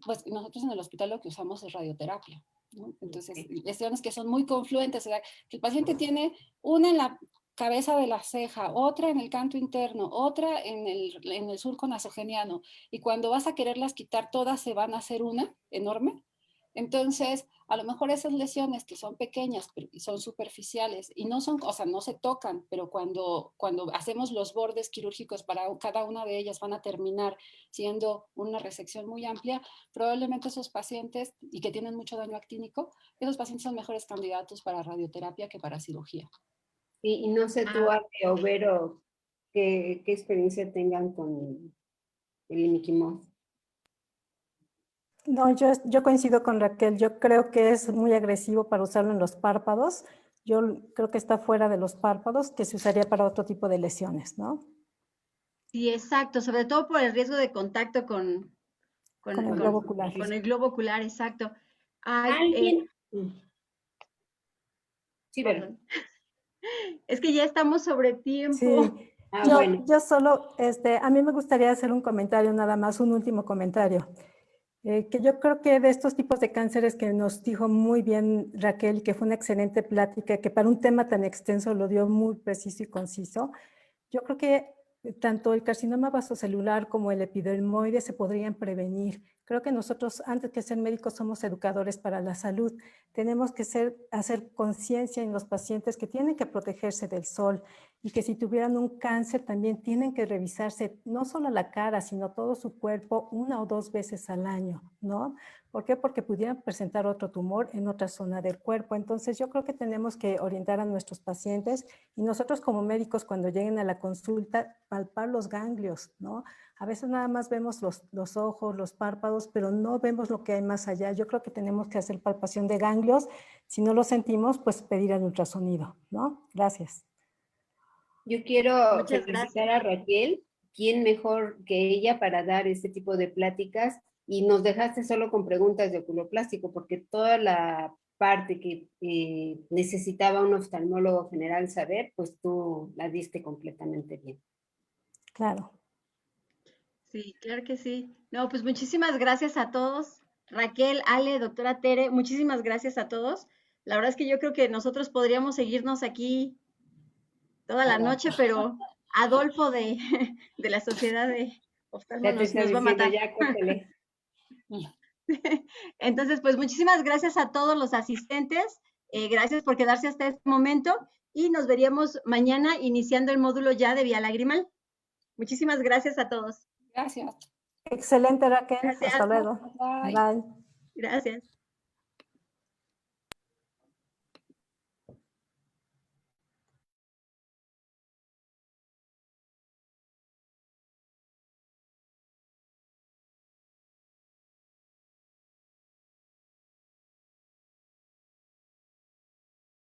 pues nosotros en el hospital lo que usamos es radioterapia, ¿no? Entonces, lesiones que son muy confluentes, o sea, que el paciente tiene una en la cabeza de la ceja, otra en el canto interno, otra en el surco nasogeniano, y cuando vas a quererlas quitar todas se van a hacer una enorme. Entonces, a lo mejor esas lesiones que son pequeñas y son superficiales y no son, o sea, no se tocan, pero cuando hacemos los bordes quirúrgicos para cada una de ellas van a terminar siendo una resección muy amplia, probablemente esos pacientes, y que tienen mucho daño actínico, esos pacientes son mejores candidatos para radioterapia que para cirugía. Y no sé tú, Ale o Vero, qué experiencia tengan con el imiquimod. No, yo coincido con Raquel. Yo creo que es muy agresivo para usarlo en los párpados. Yo creo que está fuera de los párpados, que se usaría para otro tipo de lesiones, ¿no? Sí, exacto, sobre todo por el riesgo de contacto con el globo ocular. Con el globo ocular, exacto. ¿Alguien? Sí, Vero. Es que ya estamos sobre tiempo. Sí. Yo solo, a mí me gustaría hacer un comentario nada más, un último comentario. Que yo creo que de estos tipos de cánceres que nos dijo muy bien Raquel, que fue una excelente plática, que para un tema tan extenso lo dio muy preciso y conciso, yo creo que tanto el carcinoma vasocelular como el epidermoide se podrían prevenir. Creo que nosotros, antes que ser médicos, somos educadores para la salud. Tenemos que hacer conciencia en los pacientes que tienen que protegerse del sol y que si tuvieran un cáncer también tienen que revisarse no solo la cara, sino todo su cuerpo 1 o 2 veces al año, ¿no? ¿Por qué? Porque pudieran presentar otro tumor en otra zona del cuerpo. Entonces, yo creo que tenemos que orientar a nuestros pacientes y nosotros como médicos cuando lleguen a la consulta, palpar los ganglios, ¿no? A veces nada más vemos los ojos, los párpados, pero no vemos lo que hay más allá. Yo creo que tenemos que hacer palpación de ganglios. Si no lo sentimos, pues pedir el ultrasonido, ¿no? Gracias. Yo quiero Muchas felicitar gracias. a Raquel, quién mejor que ella para dar este tipo de pláticas, y nos dejaste solo con preguntas de oculoplástico, porque toda la parte que necesitaba un oftalmólogo general saber, pues tú la diste completamente bien. Claro. Sí, claro que sí. No, pues muchísimas gracias a todos. Raquel, Ale, doctora Tere, muchísimas gracias a todos. La verdad es que yo creo que nosotros podríamos seguirnos aquí toda la noche, pero Adolfo de, de la Sociedad de Oftalmos Ya te está nos va a diciendo, matar. ya córtale. Entonces, pues muchísimas gracias a todos los asistentes. Gracias por quedarse hasta este momento y nos veríamos mañana iniciando el módulo ya de vía lagrimal. Muchísimas gracias a todos. Gracias. Excelente, Raquel. Gracias. Hasta luego. Bye. Bye. Gracias.